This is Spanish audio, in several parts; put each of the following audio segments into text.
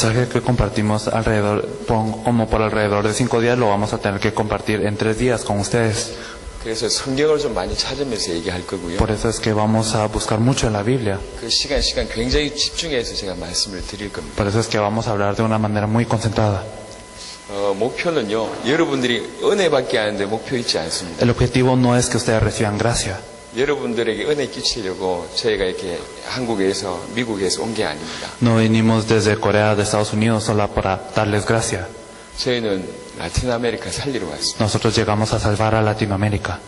mensaje que compartimos como por alrededor de 5 días lo vamos a tener que compartir en 3 días con ustedes. 그래서 성경을 좀 많이 찾으면서 얘기할 거고요. Por eso es que vamos a buscar mucho en la Biblia. 그 시간 굉장히 집중해서 제가 말씀을 드릴 겁니다. Por eso es que vamos a hablar de una manera muy concentrada. 목표는요, 여러분들이 은혜 받게 하는데 목표 있지 않습니다. El objetivo no es que ustedes reciban gracia. 여러분들에게 은혜 끼치려고 저희가 이렇게 한국에서 미국에서 온 게 아닙니다. No venimos desde Corea, de Estados Unidos, solo para darles gracia. 저희는 라틴 아메리카 살리러 왔습니다. Nosotros llegamos a salvar a Latinoamérica,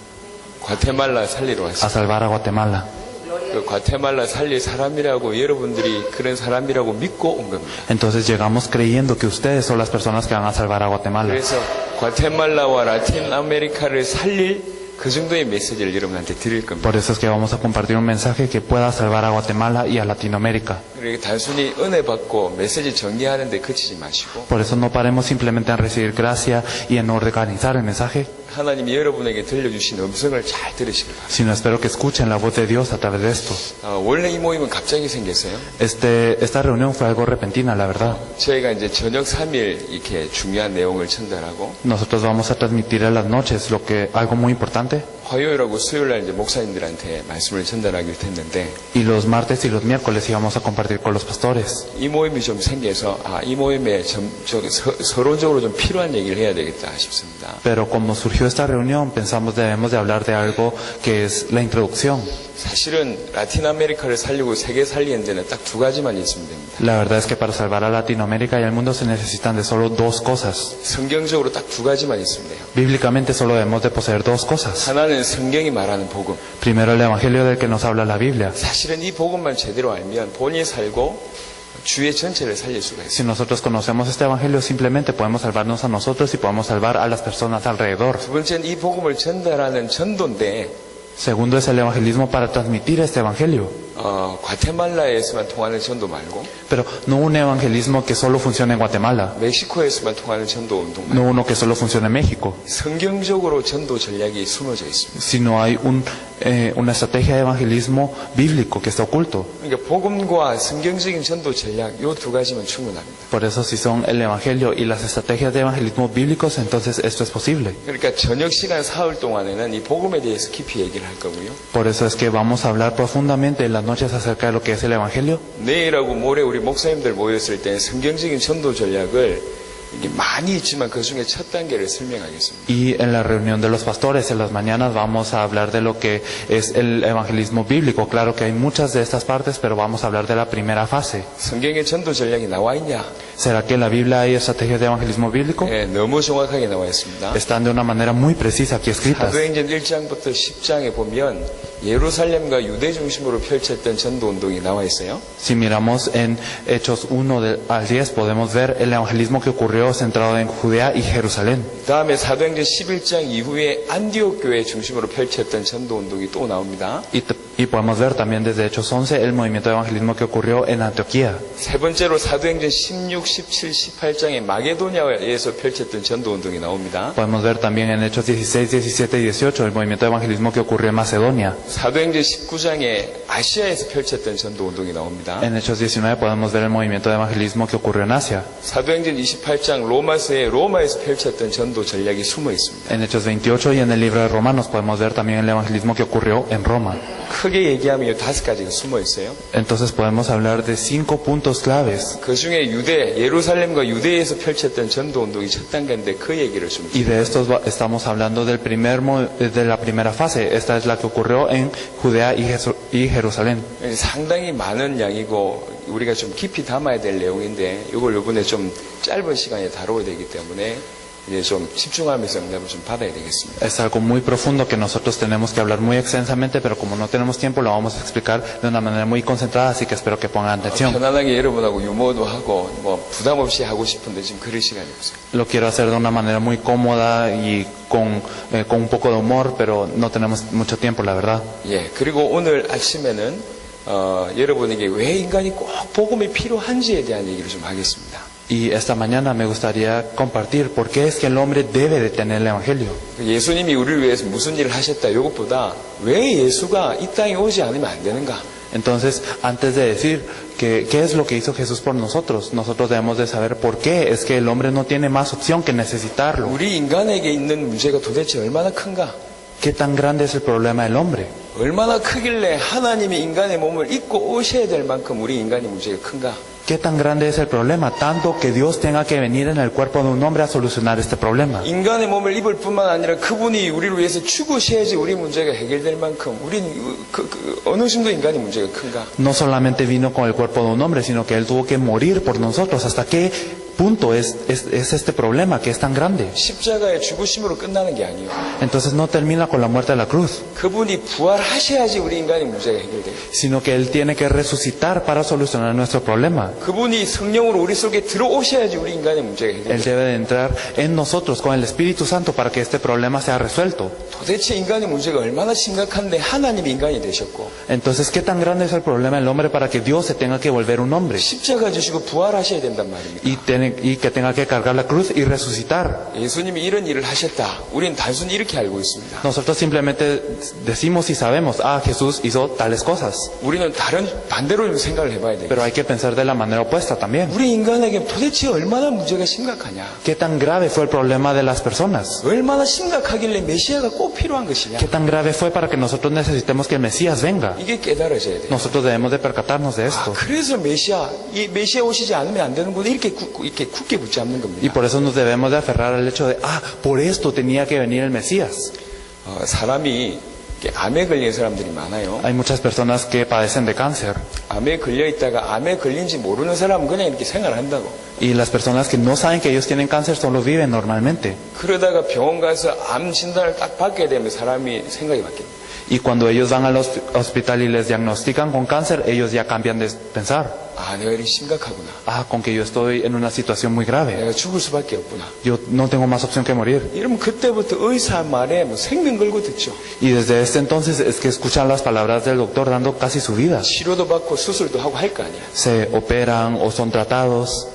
과테말라 살리러 a 왔습니다. salvar a Guatemala. 그 과테말라 살릴 사람이라고 여러분들이 그런 사람이라고 믿고 온 겁니다. Entonces llegamos creyendo que ustedes son las personas que van a salvar a Guatemala. 그래서 과테말라와 라틴 아메리카를 살릴 그 정도의 메시지를 여러분한테 드릴 겁니다. Por eso es que vamos a compartir un mensaje que pueda salvar a Guatemala y a Latinoamérica. 그리고 단순히 은혜 받고 메시지 정리하는데 그치지 마시고 Por eso no paremos simplemente en recibir gracia y en organizar el mensaje, 하나님이 여러분에게 들려주신 음성을 잘 들으시길 바랍니다. sino espero que escuchen la voz de Dios a través de esto. 원래 이 모임은 갑자기 생겼어요. Esta reunión fue algo repentina, la verdad. 저희가 이제 저녁 3일 이렇게 중요한 내용을 전달하고 Nosotros vamos a transmitir en las noches algo muy importante, 화요일하고 수요일날 이제 목사님들한테 말씀을 전달하기로 했는데 y los martes y los miércoles íbamos a compartir con los pastores. 이 모임이 좀 생겨서 이 모임에 서론적으로 좀 필요한 얘기를 해야 되겠다 싶습니다. Pero como surgió esta reunión, pensamos debemos de hablar de algo que es la introducción. 사실은 라틴 아메리카를 살리고 세계 살리는 데는 딱 2가지만 있으면 됩니다. La verdad es que para salvar a Latinoamérica y al mundo se necesitan de solo 2 cosas. 성경적으로 딱 2가지만 있으면 돼요. Bíblicamente solo debemos de poseer 2 cosas. 하나는 성경이 말하는 복음. Primero el evangelio del que nos habla la Biblia. 사실은 이 복음만 제대로 알면 본인이 살고 주의 전체를 살릴 수가 있어요. Si nosotros conocemos este evangelio, simplemente podemos salvarnos a nosotros y podemos salvar a las personas alrededor. 두 번째는 이 복음을 전달하는 전도인데 Segundo es el evangelismo para transmitir este evangelio. 과테말라에서만 통하는 전도 말고 Pero no un evangelismo que solo funcione en Guatemala, 멕시코에서만 통하는 전도 운동 말고 no uno que solo funcione en México, 성경적으로 전도 전략이 숨어져 있습니다. sino hay una estrategia de evangelismo bíblico que está oculto. 그러니까 복음과 성경적인 전도 전략 이 2가지면 충분합니다. Por eso si son el evangelio y las estrategias de evangelismo bíblicos, entonces esto es posible. 그러니까 저녁 시간 사흘 동안에는 이 복음에 대해서 깊이 얘기를 할 거고요. Por eso es que vamos a hablar profundamente en las noches acerca de lo que es el evangelio. 내일하고 모레 우리 목사님들 모였을 때 성경적인 전도 전략을 이게 많이 있지만 그 중에 첫 단계를 설명하겠습니다. Y en la reunión de los pastores en las mañanas vamos a hablar de lo que es el evangelismo bíblico. Claro que hay muchas de estas partes, pero vamos a hablar de la primera fase. 성경의 전도 전략이 나와 있냐? ¿Será que en la Biblia hay estrategias de evangelismo bíblico? 네, 너무 정확하게 나와 있습니다. Están de una manera muy precisa aquí escritas. 사도행전 1장부터 10장에 보면 예루살렘과 유대 중심으로 펼쳤던 전도 운동이 나와 있어요. Si miramos en Hechos 1 al 10 podemos ver el evangelismo que ocurrió centrado en Judea y Jerusalén. 다음에 사도행전 11장 이후에 안디옥 교회 중심으로 펼쳤던 전도 운동이 또 나옵니다. Y podemos ver también desde Hechos 11 el movimiento de evangelismo que ocurrió en Antioquía. 세 번째로 사도행전 16, 17, 18장에 마게도냐에서 펼쳤던 전도 운동이 나옵니다. Podemos ver también en Hechos 16, 17 y 18 el movimiento de evangelismo que ocurrió en Macedonia. 사도행전 19장에 아시아에서 펼쳤던 전도 운동이 나옵니다. En Hechos 19 podemos ver el movimiento de evangelismo que ocurrió en Asia. 사도행전 28장 로마에서 펼쳤던 전도 전략이 숨어 있습니다. En Hechos 28 y en el libro de Romanos podemos ver también el evangelismo que ocurrió en Roma. 크게 얘기하면 이 5가지가 숨어 있어요. Entonces podemos hablar de 5 puntos claves. 그 중에 예루살렘과 유대에서 펼쳤던 전도 운동이 첫 단계인데 그 얘기를 좀. Y de estos estamos hablando de la primera fase. Esta es la que ocurrió en Judea y Jerusalén. 상당히 많은 양이고 우리가 좀 깊이 담아야 될 내용인데 이걸 이번에 좀 짧은 시간에 다뤄야 되기 때문에 이제 좀 집중하면서 응답을 좀 받아야 되겠습니다. Es algo muy profundo que nosotros tenemos que hablar muy extensamente, pero como no tenemos tiempo lo vamos a explicar de una manera muy concentrada, así que espero que pongan atención. 편안하게 여러분하고 유머도 하고 부담 없이 하고 싶은데 지금 그럴 시간이 없어요. Lo quiero hacer de una manera muy cómoda y con un poco de humor, pero no tenemos mucho tiempo, la verdad. 예, 그리고 오늘 아침에는 여러분에게 왜 인간이 꼭 복음이 필요한지에 대한 얘기를 좀 하겠습니다. Y esta mañana me gustaría compartir por qué es que el hombre debe de tener el evangelio. 예수님이 우리를 위해서 무슨 일을 하셨다 이것보다 왜 예수가 이 땅에 오지 않으면 안 되는가? Entonces, antes de decir qué es lo que hizo Jesús por nosotros debemos de saber por qué es que el hombre no tiene más opción que necesitarlo. 우리 인간에게 있는 문제가 도대체 얼마나 큰가? ¿Qué tan grande es el problema del hombre? 얼마나 크길래 하나님이 인간의 몸을 입고 오셔야 될 만큼 우리 인간의 문제가 큰가? ¿Qué tan grande es el problema? Tanto que Dios tenga que venir en el cuerpo de un hombre a solucionar este problema. 인간의 몸을 입을 뿐만 아니라 그분이 우리를 위해서 죽으셔야지 우리 문제가 해결될 만큼 우린 어느 정도 인간의 문제가 큰가? No solamente vino con el cuerpo de un hombre, sino que Él tuvo que morir por nosotros. ¿Hasta qué punto es este problema que es tan grande? 십자가의 죽으심으로 끝나는 게 아니에요. Entonces no termina con la muerte de la cruz, 그분이 부활하셔야지 우리 인간의 문제가 해결돼요. sino que Él tiene que resucitar para solucionar nuestro problema. 그분이 성령으로 우리 속에 들어오셔야지 우리 인간의 문제가 Él 해결돼요. debe de entrar en nosotros con el Espíritu Santo para que este problema sea resuelto. 도대체 인간의 문제가 얼마나 심각한데 하나님이 인간이 되셨고 Entonces, ¿qué tan grande es el problema del hombre para que Dios se tenga que volver un hombre? 십자가 주시고 부활하셔야 된단 말입니다. Y que tenga que cargar la cruz y resucitar. 예수님이 이런 일을 하셨다. 우리는 단순히 이렇게 알고 있습니다. Nosotros simplemente decimos y sabemos, Jesús hizo tales cosas. 우리는 다른 반대로 좀 생각을 해봐야 돼요. Pero hay que pensar de la manera opuesta también. 우리 인간에게 도대체 얼마나 문제가 심각하냐? ¿Qué tan grave fue el problema de las personas? 얼마나 심각하길래 메시아가 꼭 필요한 것이냐? ¿Qué tan grave fue para que nosotros necesitemos que el Mesías venga? 이게 깨달아져야 돼요. Nosotros debemos de percatarnos de esto. 그래서 이 메시아 오시지 않으면 안 되는구나 이렇게 굳게 붙잡는 Y 겁니다. por eso nos debemos de aferrar al hecho de, por esto tenía que venir el Mesías. 사람이 암에 걸린 사람들이 많아요. Hay muchas personas que padecen de cáncer. 암에 걸려 있다가 암에 걸린지 모르는 사람은 그냥 이렇게 생활한다고. Y las personas que no saben que ellos tienen cáncer solo viven normalmente. 그러다가 병원 가서 암 진단을 딱 받게 되면 사람이 생각이 바뀝니다. Y cuando ellos van al hospital y les diagnostican con cáncer, ellos ya cambian de pensar. 내가 이리 심각하구나. Con que yo estoy en una situación muy grave. 내가 죽을 수밖에 없구나. Yo no tengo más opción que morir. 이러면 그때부터 의사 말에 생명 걸고 듣죠. Y desde este entonces es que escuchan las palabras del doctor dando casi su vida. 치료도 받고 수술도 하고 할 거 아니야. Se operan o son tratados.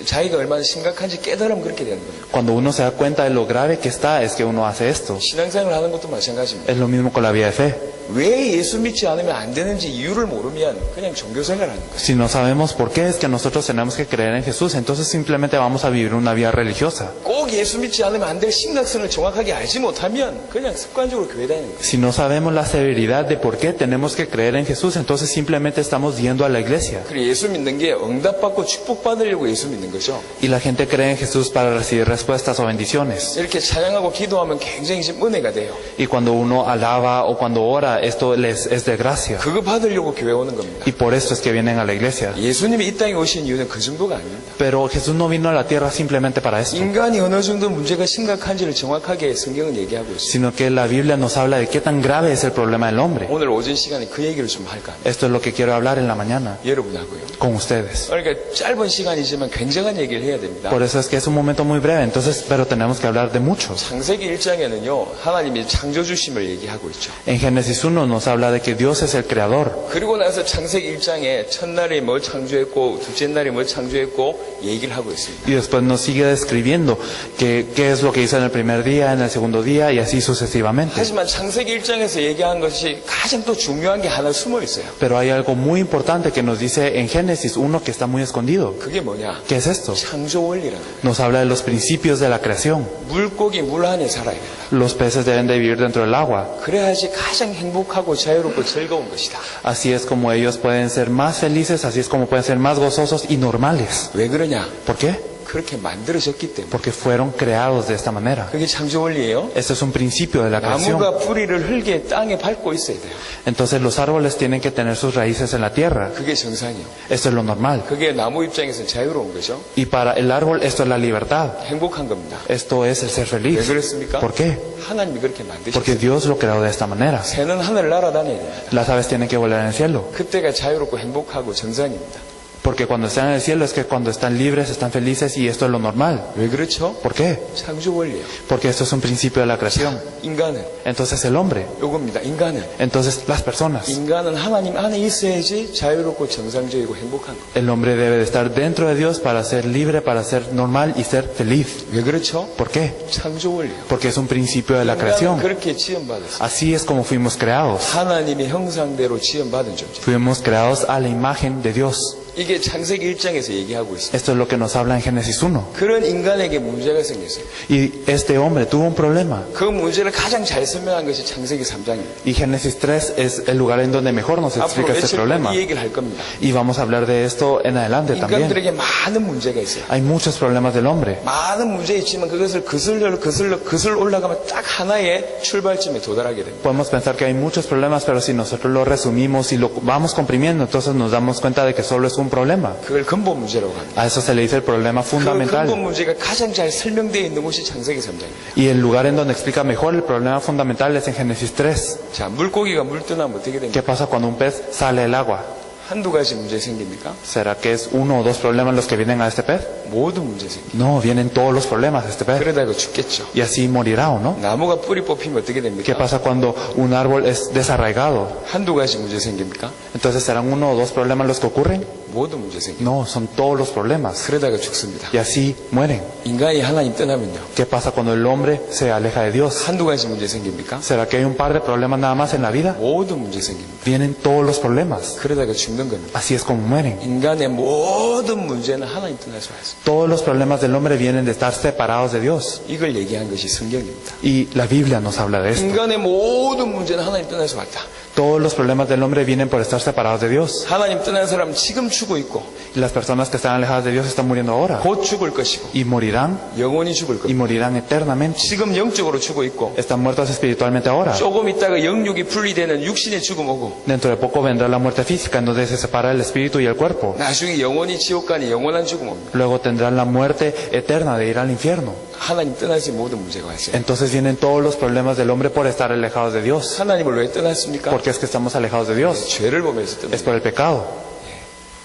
자기가 얼마나 심각한지 깨달으면 그렇게 되는 거예요. Cuando uno se da cuenta de lo grave que está, es que uno hace esto. 신앙생활을 하는 것도 마찬가지입니다. Es lo mismo con la vida de fe. 왜 예수 믿지 않으면 안 되는지 이유를 모르면 그냥 종교생활을 하는 거예요. Si no sabemos por qué es que nosotros tenemos que creer en Jesús, entonces simplemente vamos a vivir una vida religiosa. 꼭 예수 믿지 않으면 안 될 심각성을 정확하게 알지 못하면 그냥 습관적으로 교회 다니는 거예요. Si no sabemos la severidad de por qué tenemos que creer en Jesús, entonces simplemente estamos yendo a la iglesia. 그리고 예수 믿는 게 응답받고 축복받으려고 예수 믿는 거죠. Y la gente cree en Jesús para recibir respuestas o bendiciones. 이렇게 찬양하고 기도하면 굉장히 은혜가 돼요. Y cuando uno alaba o cuando ora, esto les es de gracia. 그거 받으려고 교회 오는 겁니다. Y por esto es que vienen a la iglesia. 예수님이 이 땅에 오신 이유는 그 정도가 아닙니다. Pero Jesús no vino a la tierra simplemente para esto, 인간이 어느 정도 문제가 심각한지를 정확하게 성경은 얘기하고 있어요. sino que la Biblia nos habla de qué tan grave es el problema del hombre. 오늘 오전 시간에 그 얘기를 좀 할까 합니다. Esto es lo que quiero hablar en la mañana 여러분하고요. con ustedes. 그러니까 짧은 시간이지만 굉장한 얘기를 해야 됩니다. Por eso es que es un momento muy breve, entonces, pero tenemos que hablar de mucho. 창세기 1장에는요. 하나님이 창조주심을 얘기하고 있죠. En Génesis 1 nos habla de que Dios es el creador. 그리고 나서 창세기 1장에 첫날에 뭘 창조했고 둘째 날에 뭘 창조했고 얘기를 하고 있습니다. Y después nos sigue describiendo qué es lo que hizo en el primer día, en el segundo día y así sucesivamente. 하지만 창세기 1장에서 얘기한 것이 가장 또 중요한 게 하나 숨어 있어요. Pero hay algo muy importante que nos dice en Génesis 1 que está muy escondido. 그게 뭐냐? ¿Qué es esto? 창조 원리라는 거예요. Nos habla de los principios de la creación. 물고기 물 안에 살아야 된다. Los peces deben de vivir dentro del agua. 그래야지 가장 행복하고 자유롭고 즐거운 것이다. Así es como ellos pueden ser más felices, así es como pueden ser más gozosos y normales. 왜 그러냐? ¿Por qué? 그렇게 만들어졌기 때문에. Porque fueron creados de esta manera. 그게 창조 원리예요. Este es un principio de la creación. 나무가 뿌리를 흙에 땅에 밟고 있어야 돼요. Entonces los árboles tienen que tener sus raíces en la tierra. 그게 정상이에요. Esto es lo normal. 그게 나무 입장에서는 자유로운 거죠. Y para el árbol esto es la libertad. 행복한 겁니다. Esto es el ser 왜 feliz. 그랬습니까? ¿Por qué? 하나님이 그렇게 Porque 만드셨어요. Dios lo creó de esta manera. 새는 하늘을 날아다녀야 됩니다. Las aves tienen que volar en el cielo. 그때가 자유롭고 행복하고 정상입니다. Porque cuando están en el cielo es que cuando están libres, están felices y esto es lo normal. 왜 그렇죠? ¿Por qué? 창조 원리예요. Porque esto es un principio de la creación. 인간은 Entonces el hombre, 요겁니다. 인간은 entonces las personas. 인간은 하나님 안에 있어야지 자유롭고 정상적이고 행복한 거. El hombre debe de estar dentro de Dios para ser libre, para ser normal y ser feliz. 왜 그렇죠? ¿Por qué? 창조 원리예요. Porque es un principio de la 인간은 creación. 그렇게 지음받았어요. Así es como fuimos creados. 하나님의 형상대로 지음받은 존재. Fuimos creados a la imagen de Dios. 이게 창세기 1장에서 얘기하고 있습니다. Esto es lo que nos habla en Génesis 1. 그런 인간에게 문제가 생겼어요. Y este hombre tuvo un problema. 그 문제를 가장 잘 설명한 것이 창세기 3장입니다. Y Génesis 3 es el lugar en donde mejor nos 앞으로 explica este 며칠 problema. 이 얘기를 할 겁니다. Y vamos a hablar de esto en adelante también. 인간들에게 많은 문제가 있어요. Hay muchos problemas del hombre. 많은 문제 있지만 그것을 거슬러 올라가면 딱 하나의 출발점에 도달하게 됩니다. Podemos pensar que hay muchos problemas, pero si nosotros lo resumimos y lo vamos comprimiendo, entonces nos damos cuenta de que solo es un problema. 그걸 근본 문제라고 합니다. A eso se le dice el problema 그 근본 fundamental. 문제가 가장 잘 설명되어 있는 곳이 창세기 3장입니다. Y el lugar en donde explica mejor el problema fundamental es en Génesis 3. 자, 물고기가 물 떠나면 어떻게 ¿Qué 됩니까? pasa cuando un pez sale del agua? 한두 가지 문제 생깁니까? ¿Será que es uno o dos problemas los que vienen a este pez? 모든 문제 생깁니다. No, vienen todos los problemas a este pez. 그러다가 죽겠죠. Y así morirá, ¿o no? 나무가 뿌리 뽑히면 어떻게 ¿Qué 됩니까? pasa cuando un árbol es desarraigado? 한두 가지 문제 생깁니까? Entonces, ¿serán uno o dos problemas los que ocurren? 모든 문제 생깁니다. No, son todos los problemas. 그러다가 죽습니다. Y así mueren. 인간이 하나님 떠나면요. ¿Qué pasa cuando el hombre se aleja de Dios? 한두 가지 문제 생깁니까? ¿Será que hay un par de problemas nada más en la vida? 모든 문제 생깁니다. Vienen todos los problemas. 그러다가 죽는 겁니다. Así es como mueren. 인간의 모든 문제는 하나님 떠나서 왔습니다. Todos los problemas del hombre vienen de estar separados de Dios. 이걸 얘기한 것이 성경입니다. Y la Biblia nos habla de esto. 인간의 모든 문제는 하나님 떠나서 왔다. Todos los problemas del hombre vienen por estar separados de Dios. 하나님 떠난 사람은 지금 죽고 있고 Y las personas que están alejadas de Dios están muriendo ahora. 곧 죽을 것이고 Y morirán, 영원히 죽을 y 겁니다. morirán eternamente. 지금 영적으로 죽고 있고 Están muertos espiritualmente ahora. 조금 있다가 영육이 분리되는 육신의 죽음 오고 Dentro de poco vendrá la muerte física, en donde se separa el espíritu y el cuerpo. 나중에 영원히 지옥 가니 영원한 죽음 옵니다. Luego tendrán la muerte eterna de ir al infierno. 하나님 떠나지 모든 문제가 왔어요. Entonces vienen todos los problemas del hombre por estar alejados de Dios. 하나님을 왜 떠났습니까? ¿Por qué es que estamos alejados de Dios? 죄를 보면서 Es 떠났어요. por el pecado.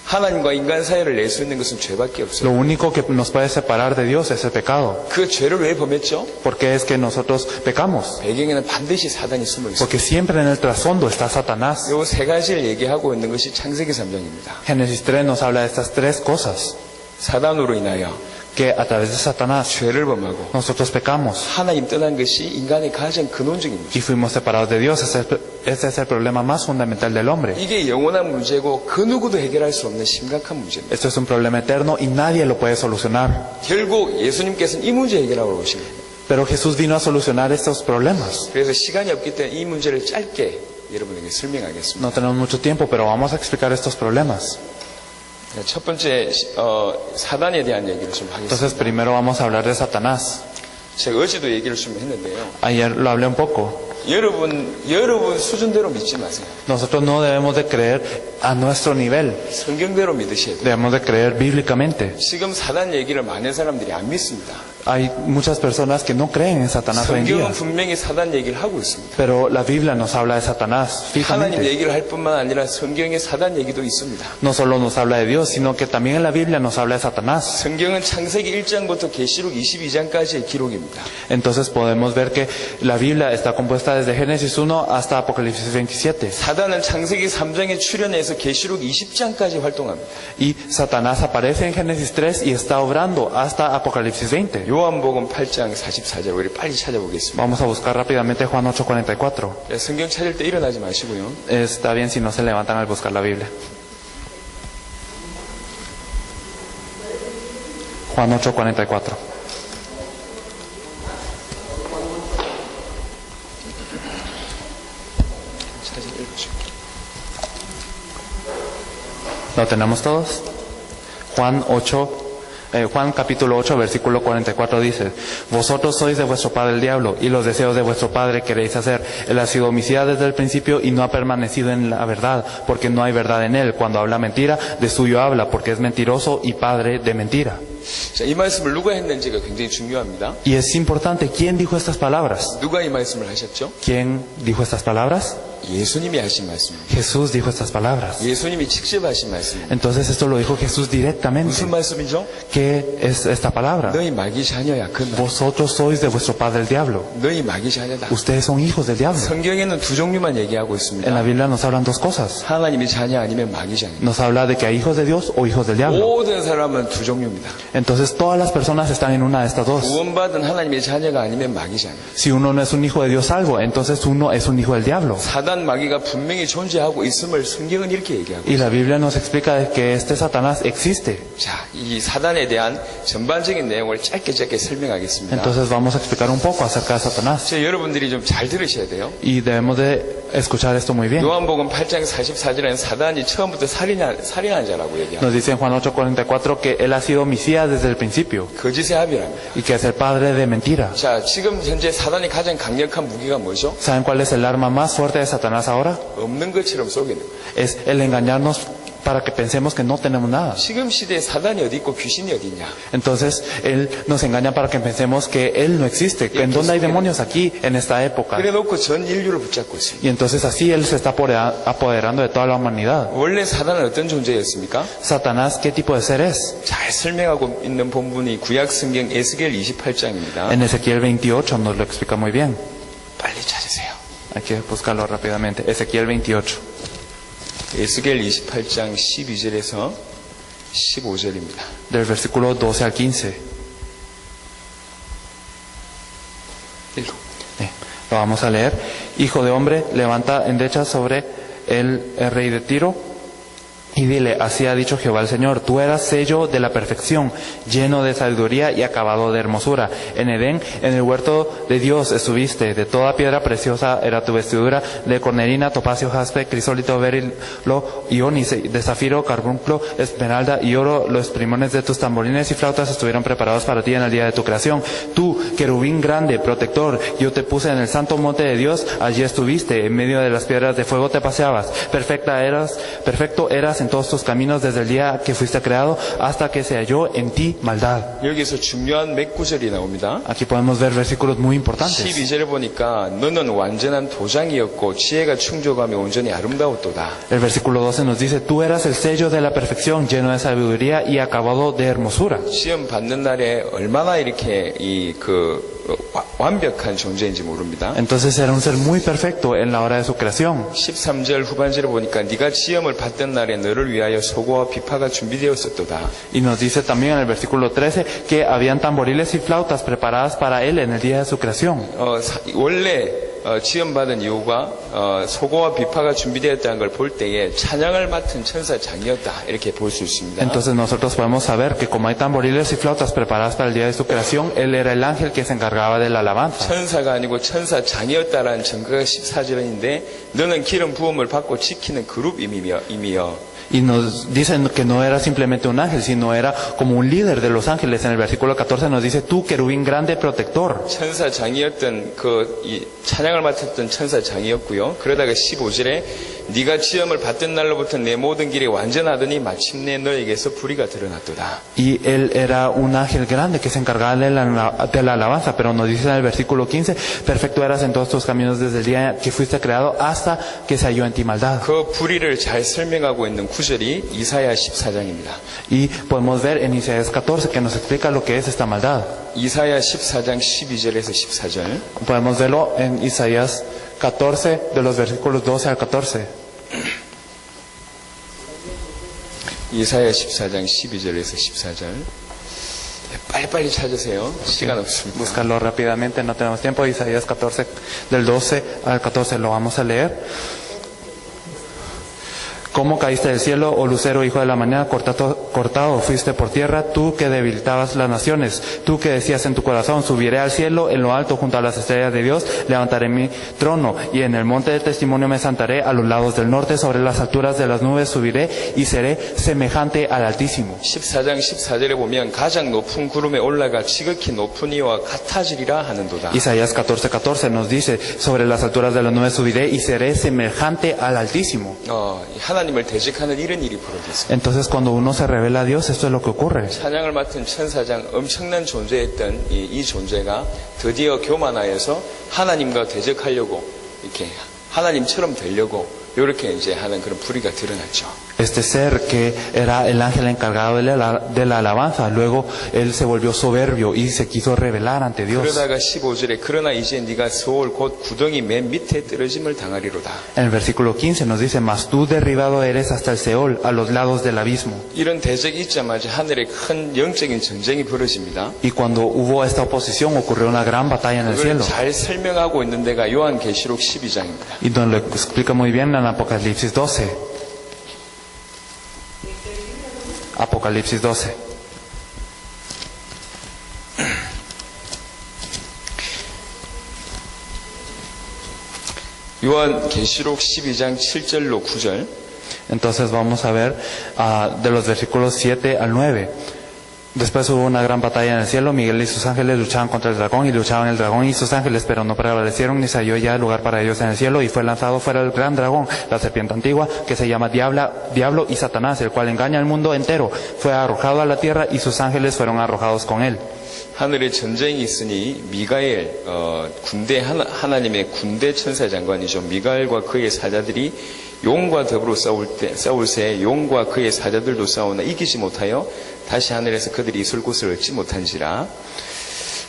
하나님과 인간 사이를 낼 수 있는 것은 죄밖에 없어요. Lo único que nos puede separar de Dios es el pecado. 그 죄를 왜 범했죠? ¿Por qué es que nosotros pecamos? 배경에는 반드시 사단이 숨어 있어요. Porque siempre en el trasfondo está Satanás. 요 세 가지를 얘기하고 있는 것이 창세기 3장입니다. Génesis 3 nos habla de estas tres cosas. 사단으로 인하여 Que a través de Satanás 죄를 범하고 nosotros pecamos 하나님 떠난 것이 인간의 가장 근원적인 문제. y fuimos separados de Dios. Ese es el problema más fundamental del hombre. 이게 영원한 문제고 그 누구도 해결할 수 없는 심각한 문제입니다. Esto es un problema eterno y nadie lo puede solucionar. 결국 예수님께서는 이 문제 해결하러 오신 거예요. Pero Jesús vino a solucionar estos problemas. 그래서 시간이 없기 때문에 이 문제를 짧게 여러분에게 설명하겠습니다. No tenemos mucho tiempo, pero vamos a explicar estos problemas. 첫 번째 사단에 대한 얘기를 좀 하겠습니다. Entonces, primero vamos a hablar de Satanás. 제가 어제도 얘기를 좀 했는데요. Ayer lo hablé un poco. 여러분 수준대로 믿지 마세요. Nosotros no debemos de creer a nuestro nivel. 성경대로 믿으셔야 돼요. Debemos de creer bíblicamente. 지금 사단 얘기를 많은 사람들이 안 믿습니다. Hay muchas personas que no creen en Satanás hoy en día. 성경은 분명히 사단 얘기를 하고 있습니다. Pero la Biblia nos habla de Satanás 하나님 fijamente. 얘기를 할 뿐만 아니라 성경에 사단 얘기도 있습니다. No solo nos habla de Dios, sino que también en la Biblia nos habla de Satanás. 성경은 창세기 1장부터 계시록 22장까지의 기록입니다. Entonces podemos ver que la Biblia está compuesta desde Génesis 1 hasta Apocalipsis 27. 사단은 창세기 3장에 출현해서 계시록 20장까지 활동합니다. Y Satanás aparece en Génesis 3 y está obrando hasta Apocalipsis 20. 요한복음 8장 44절 우리 빨리 찾아보겠습니다. Vamos a buscar rápidamente Juan 8:44. 성경 찾을 때 일어나지 마시고요. Está bien si no se levantan al buscar la Biblia. Juan 8:44. 찾아 읽으시고. ¿Lo tenemos todos? Juan capítulo 8, versículo 44 dice: Vosotros sois de vuestro padre el diablo, y los deseos de vuestro padre queréis hacer. Él ha sido homicida desde el principio y no ha permanecido en la verdad, porque no hay verdad en él. Cuando habla mentira, de suyo habla, porque es mentiroso y padre de mentira. 자, 이 말씀을 누가 했는지가 굉장히 중요합니다. Y es importante, ¿quién dijo estas palabras? 누가 이 말씀을 하셨죠? ¿Quién dijo estas palabras? 예수님이 하신 말씀입니다. Jesús dijo estas palabras. 예수님이 직접 하신 말씀입니다. Entonces esto lo dijo Jesús directamente. 무슨 말씀이죠? ¿Qué es esta palabra? 너희 마귀 자녀야. 그 말. Vosotros sois de vuestro padre el diablo. 너희 마귀 자녀다. Ustedes son hijos del diablo. 성경에는 두 종류만 얘기하고 En la 있습니다. Biblia nos hablan dos cosas. 하나님이 자녀 아니면 마귀 자녀. Nos habla de que hay hijos de Dios o hijos del diablo. 모든 사람은 두 종류입니다. Entonces todas las personas están en una de estas dos. 구원받은 하나님의 자녀가 아니면 마귀 자녀. Si uno no es un hijo de Dios salvo, entonces uno es un hijo del diablo. 사단 마귀가 분명히 존재하고 있음을 성경은 이렇게 얘기하고 Y la Biblia nos explica que este Satanás existe. 자, 이 사단에 대한 전반적인 내용을 짧게 설명하겠습니다. Entonces vamos a explicar un poco acerca de Satanás. 여러분들이 좀 잘 들으셔야 돼요. Y debemos de escuchar esto muy bien. 요한복음 8장 44절에는 사단이 처음부터 살인한 자라고 얘기합니다. Nos dice en Juan 8:44 que él ha sido homicida desde el principio 거짓의 아비랍니다. y que es el padre de mentira. 자, 지금 현재 사단이 가장 강력한 무기가 뭐죠? ¿Saben cuál es el arma más fuerte de Satanás ahora? 없는 것처럼 속이는 거예요. Es el engañarnos para que pensemos que no tenemos nada. 지금 시대에 사단이 어디 있고 귀신이 어디 있냐? Entonces él nos engaña para que pensemos que él no existe, que en dónde hay demonios aquí en esta época. 그래 놓고 전 인류를 붙잡고 있습니다. Y entonces así él se está apoderando de toda la humanidad. 원래 사단은 어떤 존재였습니까? Satanás, ¿qué tipo de ser es? 잘 설명하고 있는 본문이 구약 성경 에스겔 28장입니다. En Ezequiel 28 nos lo explica muy bien. 빨리 찾으세요. Hay que buscarlo rápidamente. Ezequiel 28. 에스겔 28장 12절에서 15절입니다. Del versículo 12 al 15. Lo vamos a leer. Hijo de hombre, levanta endechas sobre el rey de Tiro y dile, así ha dicho Jehová el Señor, tú eras sello de la perfección, lleno de sabiduría y acabado de hermosura. En Edén, en el huerto de Dios estuviste, de toda piedra preciosa era tu vestidura, de cornerina, topacio, jaspe, crisólito, berilo y ónice, de zafiro, carbunclo, esmeralda y oro. Los primones de tus tamborines y flautas estuvieron preparados para ti en el día de tu creación. Tú, querubín grande, protector, yo te puse en el santo monte de Dios, allí estuviste, en medio de las piedras de fuego te paseabas. Perfecto eras en todos tus caminos desde el día que fuiste creado hasta que se halló en ti maldad. 여기서 중요한 몇 구절이 나옵니다. Aquí podemos ver versículos muy importantes. 12절에 보니까 너는 완전한 도장이었고 지혜가 충족하며 온전히 아름다웠도다. El versículo 12 nos dice, tú eras el sello de la perfección, lleno de sabiduría y acabado de hermosura. 시험 받는 날에 얼마나 이렇게 완벽한 존재인지 모릅니다. Entonces era un ser muy perfecto en la hora de su creación. 13절 후반절에 보니까 네가 시험을 받던 날에 너를 위하여 소고와 비파가 준비되었었도다. Y nos dice también en el versículo 13 que habían tamboriles y flautas preparadas para él en el día de su creación. 원래 지원받은 이유가 소고와 비파가 준비되었다는 걸 볼 때에 찬양을 맡은 천사장이었다 이렇게 볼 수 있습니다. Entonces nosotros podemos saber que como hay tamboriles y flautas preparadas para el día de su creación, él era el ángel que se encargaba de la alabanza. 천사가 아니고 천사장이었다라는 증거가 14절인데 너는 기름 부음을 받고 지키는 그룹임이며 Y nos dicen que no era simplemente un ángel, sino era como un líder de los ángeles. En el versículo 14 nos dice, tú querubín grande protector. 천사장이었던 찬양을 맡았던 천사장이었고요. 그러다가 15절에 네가 지음을 받던 날로부터 내 모든 길이 완전하더니 마침내 너에게서 불의가 드러났도다. Y él era un ángel grande que se encargaba de la alabanza, pero nos dice en el versículo 15, perfecto eras en todos tus caminos desde el día que fuiste creado hasta que se halló en ti maldad. 그 불의를 잘 설명하고 있는 구절이 이사야 14장입니다. Y podemos ver en Isaías 14 que nos explica lo que es esta maldad. 이사야 14장 12절에서 14절. Podemos verlo en Isaías 14 de los versículos 12 al 14. 이사야 14장 12절에서 14절. 빨리빨리 찾으세요. 시간 없습니다. Búscalo rápidamente, no tenemos tiempo. Isaías 14 del 12 al 14 lo vamos a leer. ¿Cómo caíste del cielo, oh lucero, hijo de la mañana, cortado fuiste por tierra, tú que debilitabas las naciones, tú que decías en tu corazón, subiré al cielo, en lo alto junto a las estrellas de Dios, levantaré mi trono, y en el monte de testimonio me sentaré a los lados del norte, sobre las alturas de las nubes subiré, y seré semejante al Altísimo. 14장 14절에 보면 가장 높은 구름에 올라가 지극히 높은 이와 같아지리라 하는도다. Isaías 14:14 nos dice, sobre las alturas de las nubes subiré, y seré semejante al Altísimo. 하나님을 대적하는 이런 일이 벌어졌어요. Entonces cuando uno se revela a Dios, esto es lo que ocurre. 찬양을 맡은 천사장 엄청난 존재였던 이 존재가 드디어 교만하여서 하나님과 대적하려고 이렇게 하나님처럼 되려고 이렇게 이제 하는 그런 불의가 드러났죠. Este ser que era el ángel encargado de la alabanza, luego él se volvió soberbio y se quiso revelar ante Dios. 그러다가 15절에 그러나 이제 네가 서울 곧 구덩이 맨 밑에 떨어짐을 당하리로다. En el versículo 15 nos dice, mas tú derribado eres hasta el Seol, a los lados del abismo. 이런 대적이 있자마자 하늘에 큰 영적인 전쟁이 벌어집니다. Y cuando hubo esta oposición ocurrió una gran batalla en el 그걸 cielo. 잘 설명하고 있는 데가 요한계시록 12장입니다. Y nos lo explica muy bien en Apocalipsis 12. Apocalipsis 12. 요한계시록 12장 7절로 9절. Entonces vamos a ver de los versículos 7 al 9. Después hubo una gran batalla en el cielo. Miguel y sus ángeles luchaban contra el dragón y luchaban el dragón y sus ángeles, pero no prevalecieron ni se halló ya lugar para ellos en el cielo. Y fue lanzado fuera el gran dragón, la serpiente antigua, que se llama Diablo y Satanás, el cual engaña al mundo entero. Fue arrojado a la tierra y sus ángeles fueron arrojados con él. 하늘에 전쟁이 있으니 미가엘 하나님의 군대 천사 장관이죠. 미가엘과 그의 사자들이 용과 더불어 싸울 새 용과 그의 사자들도 싸우나 이기지 못하여 다시 하늘에서 그들이 있을 곳을 얻지 못한지라.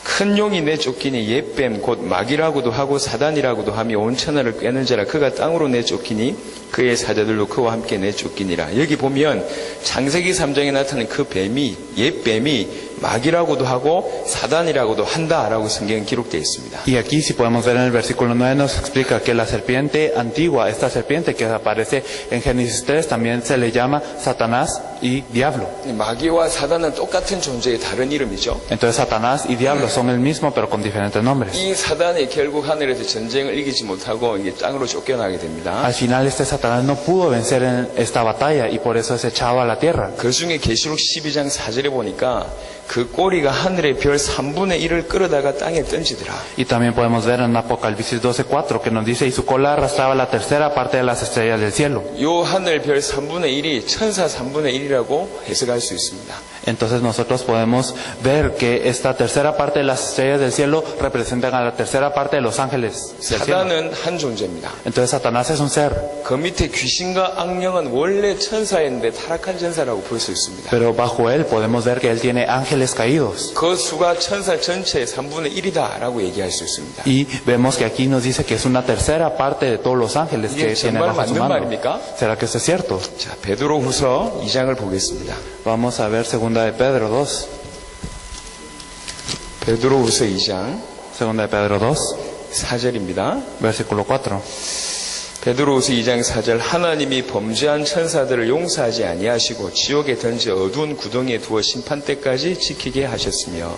큰 용이 내쫓기니 옛뱀 곧 마귀라고도 하고 사단이라고도 하며 온 천하를 꿰는 자라. 그가 땅으로 내쫓기니 그의 사자들도 그와 함께 내쫓기니라. 여기 보면 창세기 3장에 나타난 그 뱀이 옛뱀이 마귀라고도 하고 사단이라고도 한다라고 성경에 기록되어 있습니다. Y aquí, si podemos ver en el versículo 9, nos explica que la serpiente antigua, esta serpiente que aparece en Génesis 3, también se le llama Satanás y Diablo. 마귀와 사단은 똑같은 존재의 다른 이름이죠. Entonces Satanás y Diablo son el mismo, pero con diferentes nombres. 이 사단이 결국 하늘에서 전쟁을 이기지 못하고 이게 땅으로 쫓겨나게 됩니다. Al final este Satanás no pudo vencer en esta batalla y por eso es echado a la tierra. 그 중에 계시록 12장 4절에 보니까 그 꼬리가 하늘의 별 3분의 1을 끌어다가 땅에 던지더라. Y también podemos ver en Apocalipsis 12:4 que nos dice, y su cola arrastraba la tercera parte de las estrellas del cielo. 요 하늘 별 3분의 1이 천사 3분의 1이라고 해석할 수 있습니다. Entonces nosotros podemos ver que esta tercera parte de las estrellas del cielo representan a la tercera parte de los ángeles del cielo. 사단은 한 존재입니다. Entonces Satanás es un ser. 그 밑에 귀신과 악령은 원래 천사였는데 타락한 천사라고 볼 수 있습니다. Pero bajo él podemos ver que él tiene ángeles caídos. 그 수가 천사 전체의 3분의 1이다라고 얘기할 수 있습니다. Y vemos que aquí nos dice que es una tercera parte de todos los ángeles que 이게 tiene 정말 bajo su 맞는 mano. 말입니까? ¿Será que esto es cierto? 자, 베드로후서 2장을 보겠습니다. Vamos a ver segunda de Pedro 2. 베드로후서 2장 Segunda de Pedro 2, 4절입니다. versículo 4. 베드로후서 2장 4절 하나님이 범죄한 천사들을 용서하지 아니하시고 지옥에 던져 어두운 구덩이에 두어 심판 때까지 지키게 하셨으며.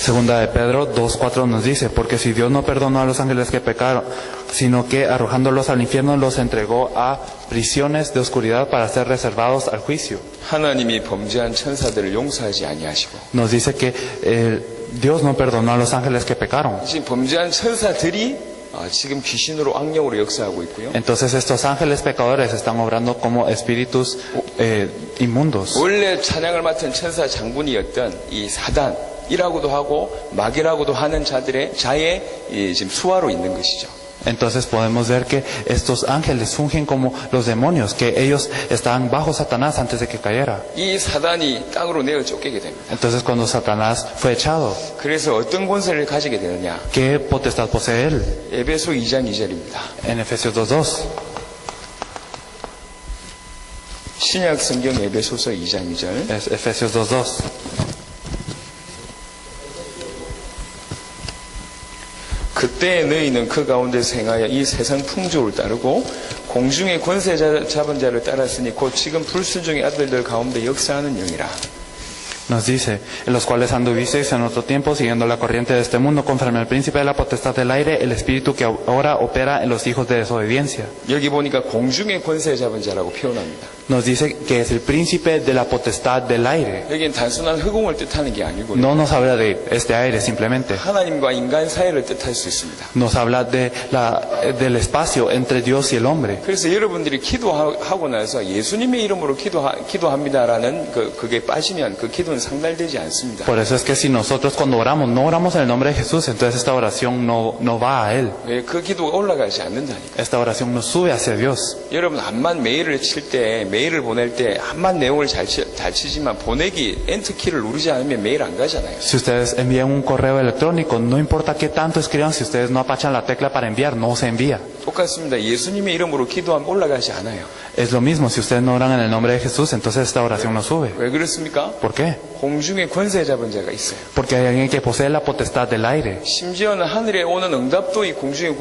Segunda de Pedro 2:4 nos dice, porque si Dios no perdonó a los ángeles que pecaron, sino que arrojándolos al infierno los entregó a prisiones de oscuridad para ser reservados al juicio. 하나님이 범죄한 천사들을 용서하지 아니하시고. Nos dice que Dios no perdonó a los ángeles que pecaron. 지금 범죄한 천사들이 지금 귀신으로 악령으로 역사하고 있고요. Entonces estos ángeles pecadores están obrando como espíritus inmundos. 원래 찬양을 맡은 천사 장군이었던 이 사단이라고도 하고 마귀라고도 하는 자의 지금 수하로 있는 것이죠. Entonces podemos ver que estos ángeles fungen como los demonios, que ellos estaban bajo Satanás antes de que cayera. 이 사단이 땅으로 내어 쫓기게 됩니다. Entonces cuando Satanás fue echado, 그래서 어떤 권세를 가지게 되느냐? ¿qué potestad posee él? 에베소 2장 2절입니다. En Efesios 2:2. 신약 성경 에베소서 2장 2절. Es Efesios 2:2. 그때 너희는 그 가운데서 행하여 이 세상 풍조를 따르고 공중의 권세 잡은 자를 따랐으니 곧 지금 불순종의 아들들 가운데 역사하는 영이라. Nos dice, en los cuales anduvisteis en otro tiempo siguiendo la corriente de este mundo conforme al príncipe de la potestad del aire, el espíritu que ahora opera en los hijos de desobediencia. 여기 보니까 공중의 권세 잡은 자라고 표현합니다. Nos dice que es el príncipe de la potestad del aire. 여기는 단순한 흑공을 뜻하는 게 아니고요. No nos habla de este aire simplemente. 하나님과 인간 사이를 뜻할 수 있습니다. Nos habla del espacio entre Dios y el hombre. 그래서 여러분들이 기도하고 나서 예수님의 이름으로 기도합니다라는 그게 빠지면 그 기도는 기도는 상달되지 않습니다. Por eso es que si nosotros cuando oramos, no oramos en el nombre de Jesús, entonces esta oración no va a Él. 왜? 그 기도가 올라가지 않는다니까. Esta oración no sube hacia Dios. 여러분 암만 메일을 칠 때, 메일을 보낼 때 암만 내용을 잘 치지만 보내기 엔터키를 누르지 않으면 메일 안 가잖아요. Si ustedes envían un correo electrónico, no importa qué tanto escriban, si ustedes no apachan la tecla para enviar, no se envía. 똑같습니다. 예수님의 이름으로 기도하면 올라가지 않아요. Es lo mismo, si ustedes no oran en el nombre de Jesús, entonces esta oración no sube. 왜 그렇습니까? ¿Por qué? 공중에 권세 잡은 자가 있어요. Porque hay alguien que posee la potestad del aire. 심지어는 하늘에 오는 응답도 이 공중에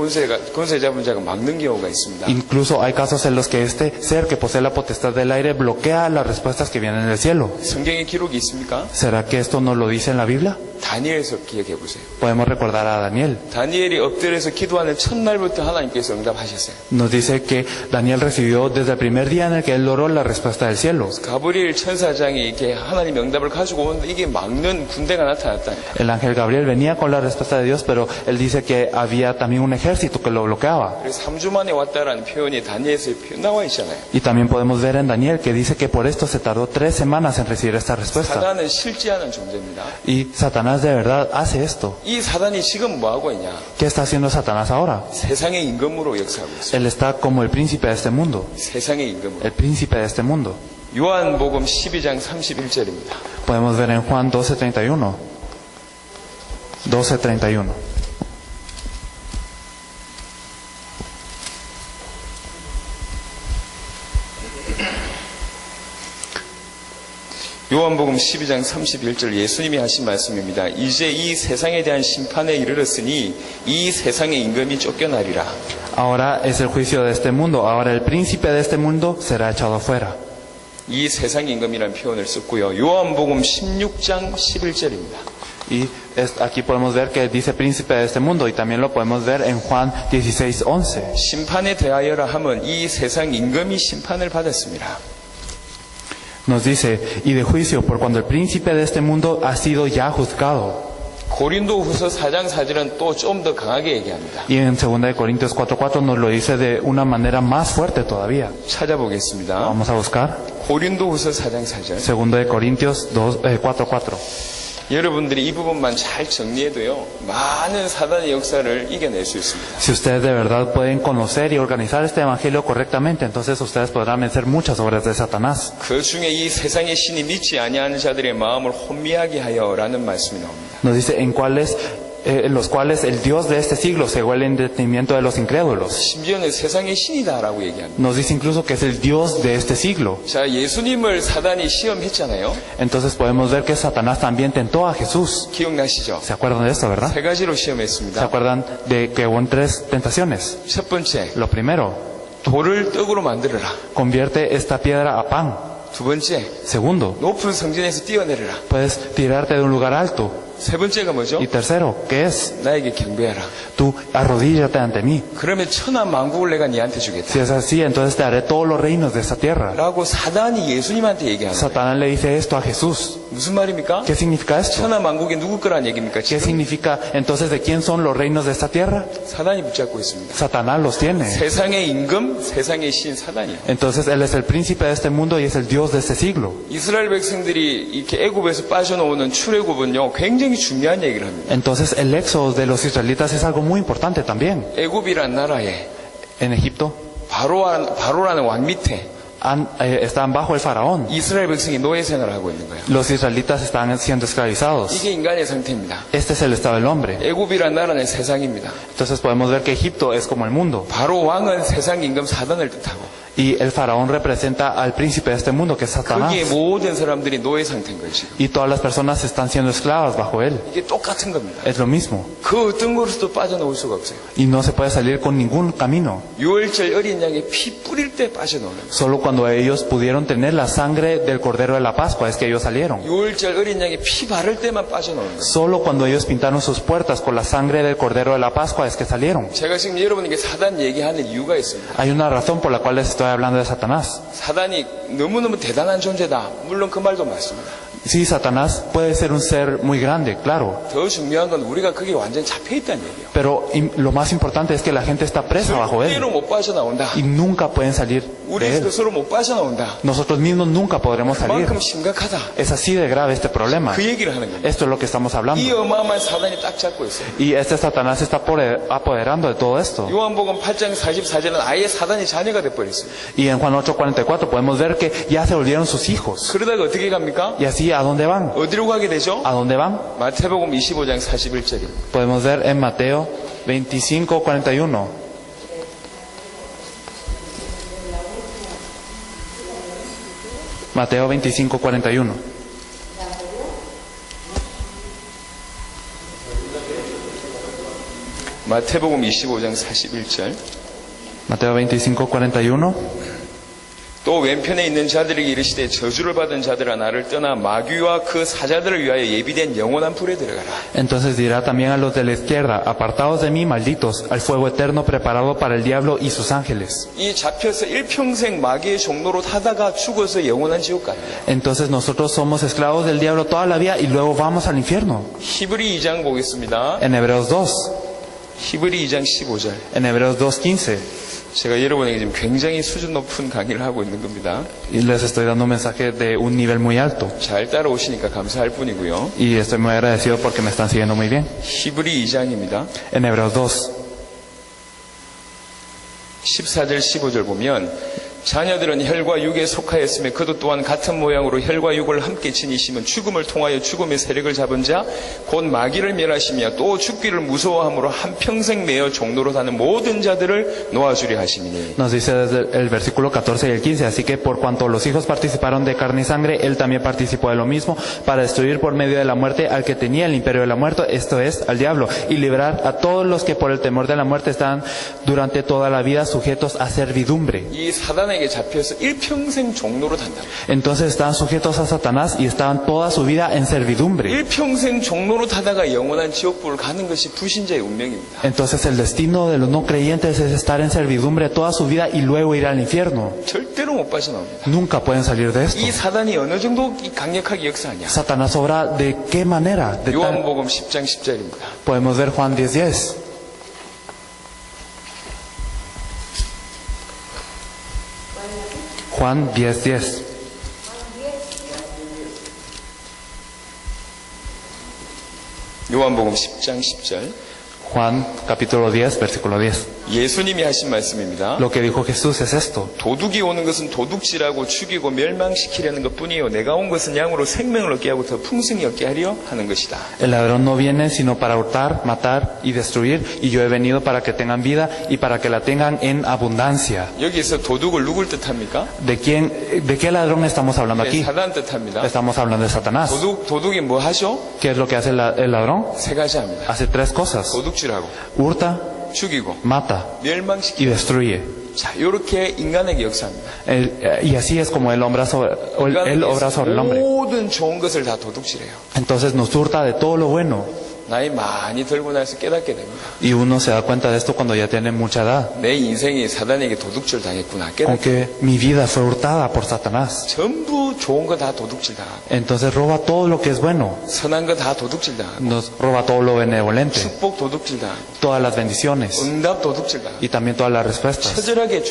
권세 잡은 자가 막는 경우가 있습니다. Incluso hay casos en los que este ser que posee la potestad del aire bloquea las respuestas que vienen del cielo. 성경에 기록이 있습니까? ¿Será que esto no lo dice en la Biblia? 다니엘서 기억해 보세요. Podemos recordar a Daniel. 다니엘이 엎드려서 기도하는 첫날부터 하나님께서 응답하셨어요. Nos dice que Daniel recibió desde el primer día en el que él oró la respuesta del cielo. 가브리엘 천사장이 이렇게 하나님의 응답을 가지고 오는데 이게 막는 군대가 나타났다니까. El ángel Gabriel venía con la respuesta de Dios, pero él dice que había también un ejército que lo bloqueaba. 그래서 3주 만에 왔다라는 표현이 다니엘서에 나와 있잖아요. Y también podemos ver en Daniel que dice que por esto se tardó 3 semanas en recibir esta respuesta. 사단은 실제하는 존재입니다. Y Satanás de verdad hace esto. 이 사단이 지금 뭐 하고 있냐? ¿Qué está haciendo Satanás ahora? 세상의 임금으로 역사하고 있어요. Él está como el príncipe de este mundo. 세상의 임금으로. El príncipe de este mundo. 요한복음 12장 31절입니다. Podemos ver en Juan 12:31. 12:31. 요한복음 12장 31절 예수님이 하신 말씀입니다. 이제 이 세상에 대한 심판에 이르렀으니 이 세상의 임금이 쫓겨나리라. Ahora es el juicio de este mundo. Ahora el príncipe de este mundo será echado afuera. 이 세상의 임금이라는 표현을 썼고요. 요한복음 16장 11절입니다. Y aquí podemos ver que dice príncipe de este mundo y también lo podemos ver en Juan 16:11. 심판에 대하여라 함은 이 세상 임금이 심판을 받았습니다. Nos dice, y de juicio por cuando el príncipe de este mundo ha sido ya juzgado. 고린도후서 4장 4절은 또 좀 더 강하게 얘기합니다. Y en 2 Corintios 4:4 nos lo dice de una manera más fuerte todavía. 찾아보겠습니다. Vamos a buscar. 고린도후서 4장 4절. 2 Corintios 4:4. 여러분들이 이 부분만 잘 정리해도요, 많은 사단의 역사를 이겨낼 수 있습니다. Si ustedes de verdad pueden conocer y organizar este evangelio correctamente, entonces ustedes podrán vencer muchas obras de Satanás. 그 중에 이 세상의 신이 믿지 아니하는 자들의 마음을 혼미하게 하여라는 말씀이 나옵니다. Nos dice en los cuales el Dios de este siglo cegó el entendimiento de los incrédulos. 심지어는 세상의 신이다라고 얘기합니다. Nos dice incluso que es el Dios de este siglo. 자, 예수님을 사단이 시험했잖아요. Entonces podemos ver que Satanás también tentó a Jesús. 기억나시죠? ¿Se acuerdan de esto, verdad? 세 가지로 ¿Se 시험했습니다. acuerdan de que hubo 3 tentaciones? 첫 번째, Lo primero, 돌을 떡으로 만들어라. convierte esta piedra a pan. 두 번째, Segundo, 높은 성전에서 뛰어내려라. puedes tirarte de un lugar alto. 세 번째가 뭐죠? Y tercero, ¿qué es? 나에게 경배하라. Tú arrodíllate ante mí. 그러면 천하 만국을 내가 니한테 주겠다. Si es así, entonces te haré todos los reinos de esta tierra. 라고 사단이 예수님한테 얘기하는 거예요. Satanás le dice esto a Jesús. 무슨 말입니까? ¿Qué significa esto? 천하 만국이 누구 거란 얘기입니까? ¿Qué 지금 significa entonces de quién son los reinos de esta tierra? 사단이 붙잡고 있습니다. Satanás los tiene. 세상의 임금, 세상의 신 사단이에요. Entonces él es el príncipe de este mundo y es el Dios de este siglo. 이스라엘 백성들이 이렇게 애굽에서 빠져나오는 출애굽은요, 굉장히 중요한 얘기를 합니다. Entonces el éxodo de los israelitas es algo muy importante también. 애굽이란 나라에 En Egipto 바로라는 왕 밑에 están bajo el faraón. 이스라엘 백성이 노예 생활을 하고 있는 거예요. Los israelitas están siendo esclavizados. 이게 인간의 상태입니다. Este es el estado del hombre. 애굽이란 나라는 세상입니다. Entonces podemos ver que Egipto es como el mundo. 바로 왕은 세상 임금 사단을 뜻하고 Y el faraón representa al príncipe de este mundo, que es Satanás. 거기에 모든 사람들이 노예 상태인 거예요, 지금. Y todas las personas están siendo esclavas bajo él. 이게 똑같은 겁니다. Es lo mismo. 그 어떤 곳에서도 빠져나올 수가 없어요. Y no se puede salir con ningún camino. 유월절 어린 양의 피 뿌릴 때 빠져나오는 거예요. Solo cuando ellos pudieron tener la sangre del Cordero de la Pascua es que ellos salieron. 유월절 어린 양의 피 바를 때만 빠져나오는 거예요. Solo cuando ellos pintaron sus puertas con la sangre del Cordero de la Pascua es que salieron. 제가 지금 여러분에게 사단 얘기하는 이유가 있습니다. Hay una razón por la cual les estoy hablando de Satanás. 사단이 너무너무 대단한 존재다. 물론 그 말도 맞습니다. Sí, Satanás puede ser un ser muy grande, claro. 더 중요한 건 우리가 거기에 완전히 잡혀 있다는 얘기예요. Pero lo más importante es que la gente está presa bajo él. 절대로 못 빠져나온다. Y nunca pueden salir 우리 de él. 스스로 못 빠져나온다. Nosotros mismos nunca podremos salir. 그만큼 심각하다. Es así de grave este problema. 그 얘기를 하는 겁니다. Esto es lo que estamos 이 hablando. 어마어마한 사단이 딱 잡고 있어요. Y este Satanás se está apoderando de todo esto. 요한복음 8장 44절은 아예 사단이 자녀가 돼버렸어요. Y en Juan 8:44 podemos ver que ya se volvieron sus hijos. 그러다가 어떻게 갑니까? Y así, ¿a dónde van? 어디로 가게 되죠? ¿A dónde van? 마태복음 25장 41절입니다. Podemos ver en Mateo 25:41. Mateo 25:41. 마태복음 25장 41절. Mateo 25:41. 또 왼편에 있는 자들에게 이르시되 저주를 받은 자들아 나를 떠나 마귀와 그 사자들을 위하여 예비된 영원한 불에 들어가라. Entonces dirá también a los de la izquierda, apartados de mí, malditos, al fuego eterno preparado para el diablo y sus ángeles. 이 잡혀서 일평생 마귀의 종로로 타다가 죽어서 영원한 지옥 갑니다. Entonces nosotros somos esclavos del diablo toda la vida y luego vamos al infierno. 히브리 2장 보겠습니다. En Hebreos 2, 히브리 2장 15절. en Hebreos 2:15. 제가 여러분에게 지금 굉장히 수준 높은 강의를 하고 있는 겁니다. Y les estoy dando un mensaje de un nivel muy alto. 잘 따라오시니까 감사할 뿐이고요. Y estoy muy agradecido porque me están siguiendo muy bien. 히브리 2장입니다. En Hebreos 2, 14절 15절 보면 자녀들은 혈과 육에 속하였으며 그도 또한 같은 모양으로 혈과 육을 함께 지니시면 죽음을 통하여 죽음의 세력을 잡은 자 곧 마귀를 멸하시며 또 죽기를 무서워함으로 한평생 매어 종로로 사는 모든 자들을 놓아주려 하시니 nos dice desde el versículo 14 y el 15, así que por cuanto los hijos participaron de carne y sangre, él también participó de lo mismo, para destruir por medio de la muerte al que tenía el imperio de la muerte, esto es, al diablo, y liberar a todos los que por el temor de la muerte están durante toda la vida sujetos a servidumbre. 이 사단에게 잡혀서 일평생 종로로 단다. Entonces estaban sujetos a Satanás y estaban toda su vida en servidumbre. 일평생 종로로 타다가 영원한 지옥불을 가는 것이 불신자의 운명입니다. Entonces el destino de los no creyentes es estar en servidumbre toda su vida y luego ir al infierno. 절대로 못 빠져나옵니다. Nunca pueden salir de esto. 이 사단이 어느 정도 강력하게 역사하냐? Satanás obra de qué manera. 요한복음 10장 10절입니다. Podemos ver Juan 10:10. Juan 10:10. 요한복음 10장 10절. Juan capítulo 10, versículo 10. 예수님이 하신 말씀입니다. Lo que dijo Jesús es esto. 도둑이 오는 것은 도둑질하고 죽이고 멸망시키려는 것뿐이요 내가 온 것은 양으로 생명을 얻게 하고 더 풍성히 얻게 하려 하는 것이다. El ladrón no viene sino para hurtar, matar y destruir, y yo he venido para que tengan vida y para que la tengan en abundancia. 여기서 도둑을 누굴 뜻합니까? ¿De qué ladrón estamos hablando aquí? 사단 뜻합니다. Estamos hablando de Satanás. 도둑이 뭐 하죠? ¿Qué es lo que hace el ladrón? 세 가지 합니다. Hace tres cosas. 도둑질하고 Hurta, 죽이고 mata 멸망시키고 y destruye. 자, 이렇게 인간에게 역사합니다. Y así es como él obra sobre el hombre. 모든 좋은 것을 다 도둑질해요. Entonces nos hurta de todo lo bueno. 나이 많이 들고 나서 깨닫게 됩니다. Y uno se da cuenta de esto cuando ya tiene mucha edad. 내 인생이 사단에게 도둑질 당했구나. 깨닫게. Aunque mi vida fue hurtada por Satanás. 전부 좋은 거 다 도둑질 당하고 Entonces roba todo lo que es bueno. 선한 거 다 도둑질 당하고 Nos roba todo lo benevolente. 축복 도둑질 당하고 Todas las bendiciones. 응답 도둑질 당하고 Y también todas las respuestas. 처절하게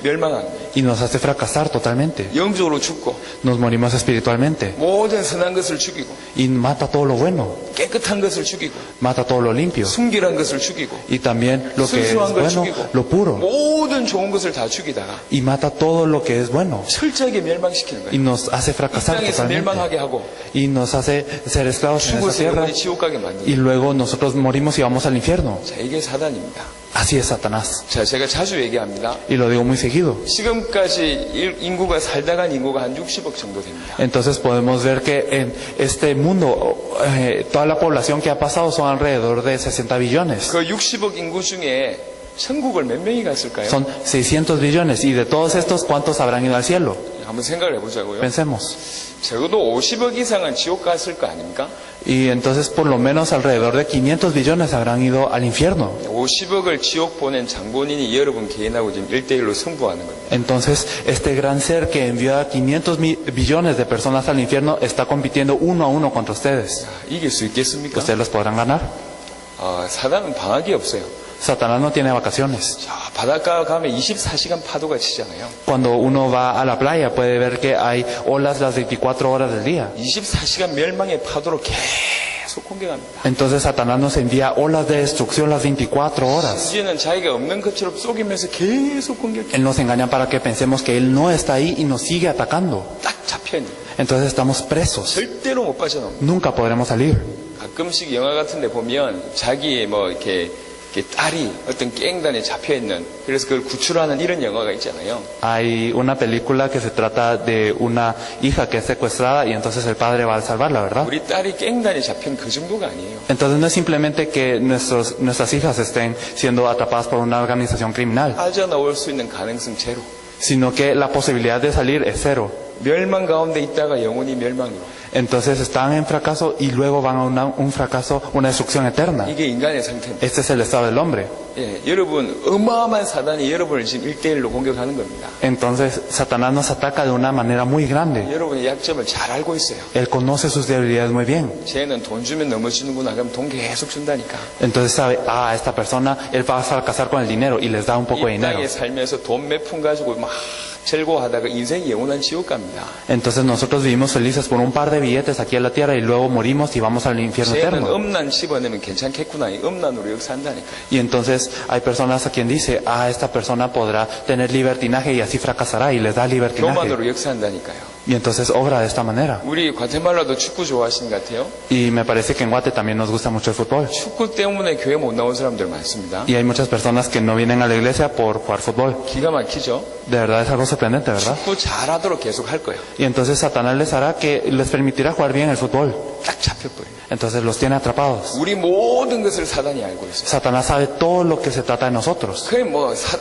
멸망하는 거예요. Y nos hace fracasar totalmente. 영적으로 죽고 Nos morimos espiritualmente. 모든 선한 것을 죽이고 Y mata todo lo bueno. 깨끗한 것을 죽이고 Mata todo lo limpio. 순결한 것을 죽이고 Y también lo que es 순수한 걸 bueno, 죽이고 lo puro. 모든 좋은 것을 다 죽이다가 Y mata todo lo que es bueno. 철저하게 멸망시키는 Y 거예요. nos hace 이 fracasar 땅에서 totalmente. 멸망하게 하고 Y nos hace ser esclavos en esta 죽어서 tierra. 영원히 지옥 가게 만드는 Y 거예요. luego nosotros morimos y vamos al infierno. 자, 이게 사단입니다. Así es Satanás. 자, 제가 자주 얘기합니다. Y lo digo muy seguido. 지금까지 인구가 살다 간 인구가 한 60억 정도 됩니다. Entonces podemos ver que en este mundo toda la población que ha pasado son alrededor de 60 billones. 그 60억 인구 중에 천국을 몇 명이 갔을까요? Son 600 billones. Y de todos estos, ¿cuántos habrán ido al cielo? 한번 생각을 해보자고요. Pensemos. 적어도 50억 이상은 지옥 갔을 거 아닙니까? Y entonces por lo menos alrededor de 500 billones habrán ido al infierno. 50억을 지옥 보낸 장본인이 여러분 개인하고 지금 1대1로 승부하는 겁니다. Entonces este gran ser que envió a 500 billones de personas al infierno está compitiendo uno a uno contra ustedes. 이길 수 있겠습니까? ¿Ustedes los podrán ganar? 사단은 방학이 없어요. Satanás no tiene vacaciones. 자, 바닷가 가면 24시간 파도가 치잖아요. Cuando uno va a la playa puede ver que hay olas las 24 horas del día. 24시간 멸망의 파도로 계속 공격합니다. Entonces Satanás nos envía olas de destrucción las 24 horas. 심지어는 자기가 없는 것처럼 속이면서 계속 공격해요. Él nos engaña para que pensemos que Él no está ahí y nos sigue atacando. 딱 잡혀있는 거예요. Entonces estamos presos. 절대로 못 빠져나옵니다. Nunca podremos salir. 가끔씩 영화 같은 데 보면 자기의 이렇게 딸이 어떤 갱단에 잡혀있는, 그래서 그걸 구출하는 이런 영화가 있잖아요. Hay una película que se trata de una hija que es secuestrada y entonces el padre va a salvarla, ¿verdad? 우리 딸이 갱단에 잡힌 그 정도가 아니에요. Entonces no es simplemente que nuestras hijas estén siendo atrapadas por una organización criminal, 빠져나올 수 있는 가능성 제로. sino que la posibilidad de salir es cero. 멸망 가운데 있다가 영원히 멸망으로. Entonces están en fracaso y luego van a un fracaso, una destrucción eterna. 이게 인간의 상태입니다. Este es el estado del hombre. 예, 여러분, 어마어마한 사단이 여러분을 지금 1대1로 공격하는 겁니다. Entonces Satanás nos ataca de una manera muy grande. 여러분의 약점을 잘 알고 있어요. Él conoce sus debilidades muy bien. 쟤는 돈 주면 넘어지는구나. 그럼 돈 계속 준다니까. Entonces sabe, esta persona, él va a fracasar con el dinero y les da un poco de 이 dinero. 땅에 살면서 돈 몇 푼 가지고 막 즐거워하다가 인생이 영원한 지옥 갑니다. Entonces nosotros vivimos felices por un par de billetes aquí en la tierra y luego morimos y vamos al infierno 쟤는 eterno. 음란 집어내면 괜찮겠구나. 이 음란으로 역사한다니까. Y entonces hay personas a quien dice, esta persona podrá tener libertinaje y así fracasará y les da libertinaje. 교만으로 역사한다니까요. Y entonces obra de esta manera. 우리 과테말라도 축구 좋아하시는 것 같아요. Y me parece que en Guate también nos gusta mucho el fútbol. 축구 때문에 교회 못 나온 사람들 많습니다. Y hay muchas personas que no vienen a la iglesia por jugar fútbol. 기가 막히죠. De verdad es algo sorprendente, ¿verdad? 축구 잘하도록 계속 할 거예요. Y entonces Satanás les hará que les permitirá jugar bien el fútbol. 딱 잡혀버려요. Entonces los tiene atrapados. 우리 모든 것을 사단이 알고 있어요. Satanás sabe todo lo que se trata de nosotros. 그게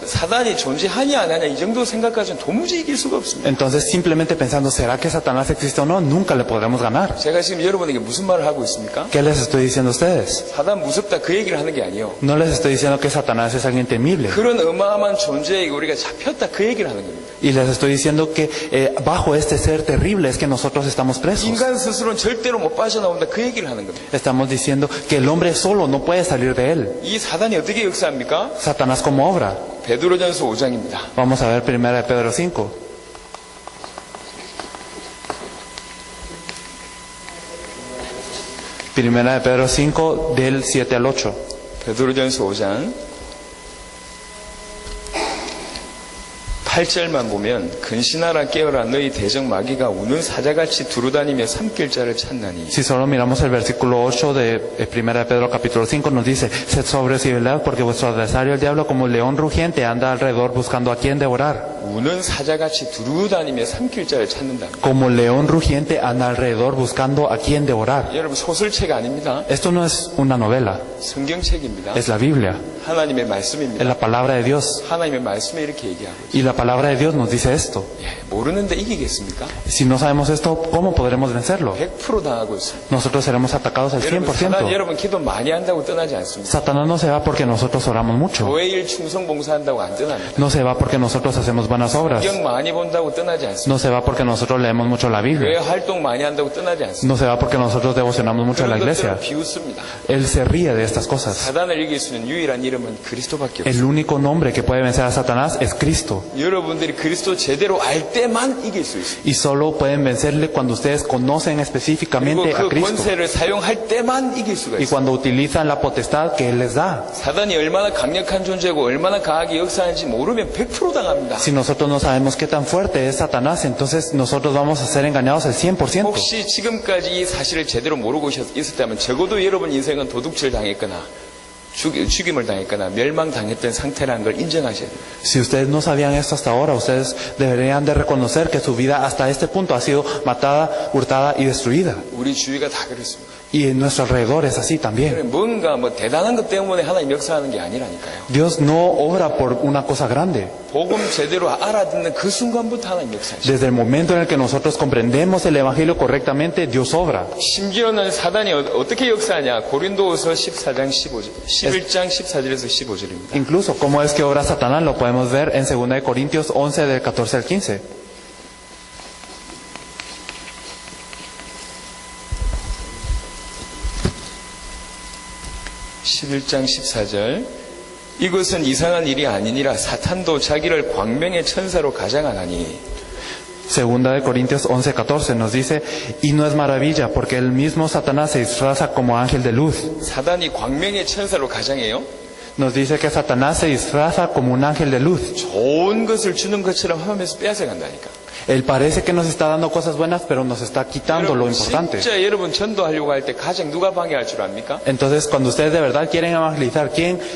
사단이 존재하냐 안 하냐 이 정도 생각까지는 도무지 이길 수가 없습니다. Entonces simplemente pensando, ¿será que Satanás existe o no? Nunca le podremos ganar. 제가 지금 여러분에게 무슨 말을 하고 있습니까? ¿Qué les estoy diciendo a ustedes? 사단 무섭다 그 얘기를 하는 게 아니에요. No les estoy diciendo que Satanás es alguien temible. 그런 어마어마한 존재에게 우리가 잡혔다 그 얘기를 하는 겁니다. Y les estoy diciendo que bajo este ser terrible es que nosotros estamos presos. 인간 스스로는 절대로 못 빠져나온다 그 얘기를 하는 겁니다. Estamos diciendo que el hombre solo no puede salir de él. 이 사단이 어떻게 역사합니까? Satanás como obra. 베드로전서 5장입니다. Vamos a ver 1 de Pedro 5. Primera de Pedro 5 del 7 al 8. 베드로전서 5장 8절만 보면 근신하라 깨어라 너희 대적 마귀가 우는 사자같이 두루다니며 삼킬 자를 찾나니. Si solo miramos el versículo 8 de 1 de Pedro capítulo 5 nos dice, sed sobrios y velad porque vuestro adversario el diablo como león rugiente anda alrededor buscando a quien devorar. 우는 사자같이 두루다니며 삼킬 자를 찾는다. Como león rugiente anda alrededor buscando a quien devorar. 여러분 소설책 아닙니다. Esto no es una novela, 성경책입니다. es la Biblia, 하나님의 es 말씀입니다. la palabra de Dios. 하나님의 말씀에 이렇게 얘기하고 있어요. Y la palabra de Dios nos dice esto. 모르는데 이기겠습니까? Si no sabemos esto, ¿cómo podremos vencerlo? 100% 당하고 있어요. Nosotros seremos atacados al 여러분, 사단 100%. 여러분 기도 많이 한다고 떠나지 않습니다. Satanás no se va porque nosotros oramos mucho. 교회 일 충성 봉사한다고 안 떠납니다. No se va porque nosotros hacemos buenas obras. 성경 많이 본다고 떠나지 않습니다. No se va porque nosotros leemos mucho la 교회 Biblia. 활동 많이 한다고 떠나지 않습니다. No se va porque nosotros devocionamos mucho a la 그런 iglesia. 것들은 비웃습니다. Él se ríe de estas cosas. 사단을 이길 수 있는 유일한 이름은 그리스도밖에 없어요. El único nombre que puede vencer a Satanás es Cristo. 여러분들이 그리스도 제대로 알 때만 이길 수 있어요. Y solo pueden vencerle cuando ustedes conocen 그리고 específicamente a 그 Cristo. 권세를 사용할 때만 이길 수가 Y 있어요. cuando utilizan la potestad que Él les da. 사단이 얼마나 강력한 존재고 얼마나 강하게 역사하는지 모르면 100% 당합니다. Si nosotros no sabemos qué tan fuerte es Satanás, entonces nosotros vamos a ser engañados al 100%. 혹시 지금까지 이 사실을 제대로 모르고 있었다면 적어도 여러분 인생은 도둑질 당했거나 죽임을 당했거나 멸망당했던 상태라는 걸 인정하셔야 돼요. Si ustedes no sabían esto hasta ahora, ustedes deberían de reconocer que su vida hasta este punto ha sido matada, hurtada y destruida. 우리 주위가 다 그렇습니다. Y en nuestro alrededor es así también. 뭔가 뭐 대단한 것 때문에 하나님 역사하는 게 아니라니까요. Dios no obra por una cosa grande. 복음 제대로 알아듣는 그 순간부터 하나님 역사하시죠. Desde el momento en el que nosotros comprendemos el Evangelio correctamente, Dios obra. 심지어는 사단이 어떻게 역사하냐? 고린도후서 14장 15절, 11장 14절에서 15절입니다. Incluso, ¿cómo es que obra Satanás? Lo podemos ver en 2 Corintios 11, del 14 al 15. (11장 14절) 이것은 이상한 일이 아니니라 사탄도 자기를 광명의 천사로 가장하나니. Segunda de Corintios 11, 14 nos dice, y no es maravilla, porque el mismo Satanás se disfraza como ángel de luz. 사단이 광명의 천사로 가장해요. Nos dice que Satanás se disfraza como un ángel de luz. 좋은 것을 주는 것처럼 하면서 빼앗아간다니까. Él parece que nos está dando cosas buenas, pero nos está quitando lo 여러분, importante. 진짜 여러분 전도하려고 할 때 가장 누가 방해할 줄 압니까? Entonces, cuando ustedes de verdad quieren evangelizar,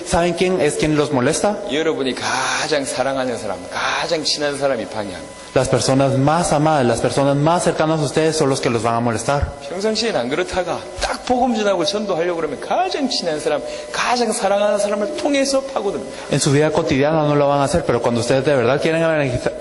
¿saben quién es quien los molesta? 여러분이 가장 사랑하는 사람, 가장 친한 사람이 방해합니다. Las personas más amadas, las personas más cercanas a ustedes son los que los van a molestar. 평상시에는 안 그렇다가 딱 복음 전하고 전도하려고 그러면 가장 친한 사람, 가장 사랑하는 사람을 통해서 파고듭니다. En su vida cotidiana no lo van a hacer, pero cuando ustedes de verdad quieren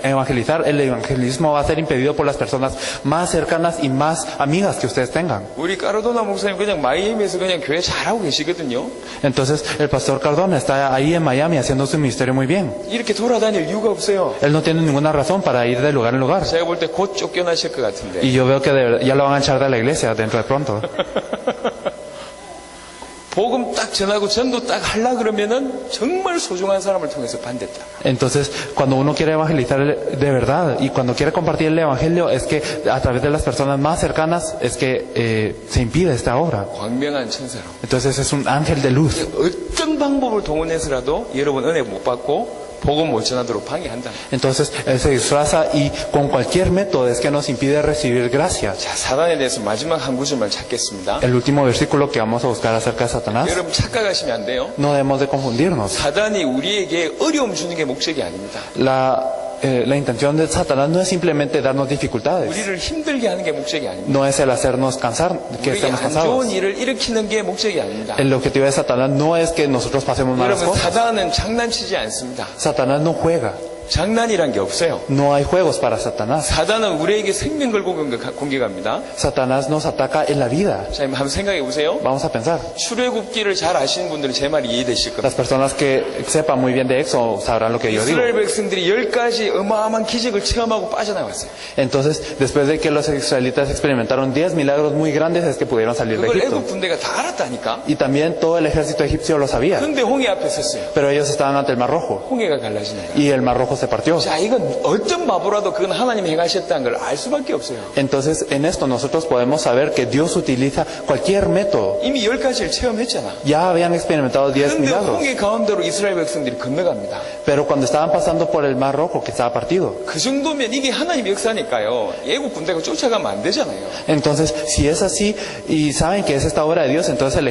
evangelizar, el evangelismo va a ser impedido por las personas más cercanas y más amigas que ustedes tengan. 우리 까르도나 목사님 그냥 마이애미에서 그냥 교회 잘하고 계시거든요. Entonces, el pastor Cardona está ahí en Miami haciendo su ministerio muy bien. 이렇게 돌아다닐 이유가 없어요. Él no tiene ninguna razón para ir de lugar en lugar. 제가 볼 때 곧 쫓겨나실 것 같은데. Y yo veo que ya lo van a echar de la iglesia dentro de pronto. 복음 딱 전하고 전도 딱 하려 그러면은 정말 소중한 사람을 통해서 반댔다. Entonces, cuando uno quiere evangelizar de verdad y cuando quiere compartir el evangelio, es que a través de las personas más cercanas es que se impide esta obra. 광명한 천사로. Entonces es un ángel de luz. 어떤 방법을 동원해서라도 여러분 은혜 못 받고 복음 못 전하도록 방해한다. Entonces él se disfraza y con cualquier método es que nos impide recibir gracia. 자, 사단에 대해서 마지막 한 구절만 찾겠습니다. El último versículo que vamos a buscar acerca de Satanás, 여러분 착각하시면 안 돼요. no debemos de confundirnos. 사단이 우리에게 어려움 주는 게 목적이 아닙니다. La intención de Satanás no es simplemente darnos dificultades, 우리를 힘들게 하는 게 목적이 아닙니다. no es el hacernos cansar, que 우리에게 estemos 안 cansados. 좋은 일을 일으키는 게 목적이 아닙니다. El objetivo de Satanás no es que nosotros pasemos malas 여러분 cosas. 사단은 장난치지 않습니다. Satanás no juega, 장난이란 게 없어요. no hay juegos para Satanás. 사단은 우리에게 생명 걸고 공격합니다. Satanás nos ataca en la vida. 자, 한번 생각해 보세요. Vamos a pensar. 출애굽기를 잘 아시는 분들은 제 말이 이해되실 겁니다. Las personas que sepan muy bien de Éxodo sabrán lo que yo digo. 이스라엘 백성들이 10가지 어마어마한 기적을 체험하고 빠져나왔어요. Entonces, después de que los israelitas experimentaron 10 milagros muy grandes, es que pudieron salir de 그걸 Egipto. 애국 군대가 다 알았다니까. Y también todo el ejército egipcio lo sabía. 근데 홍해 앞에 섰어요. Pero ellos estaban ante el Mar Rojo. 홍해가 갈라지는 거예요. Y el Mar Rojo se partió. 자, 이건 어떤 바보라도 그건 하나님이 행하셨다는 걸 알 수밖에 없어요. Entonces, en esto nosotros podemos saber que Dios utiliza cualquier método. 이미 10가지를 체험했잖아. Ya habían experimentado 10 근데 milagros. 홍해 가운데로 이스라엘 백성들이 건너갑니다. Pero cuando estaban pasando por el Mar Rojo, que estaba partido. 그 정도면 이게 하나님 역사니까요. 애국 군대가 쫓아가면 안 되잖아요. Entonces, si es así, y saben que es esta obra de Dios, entonces el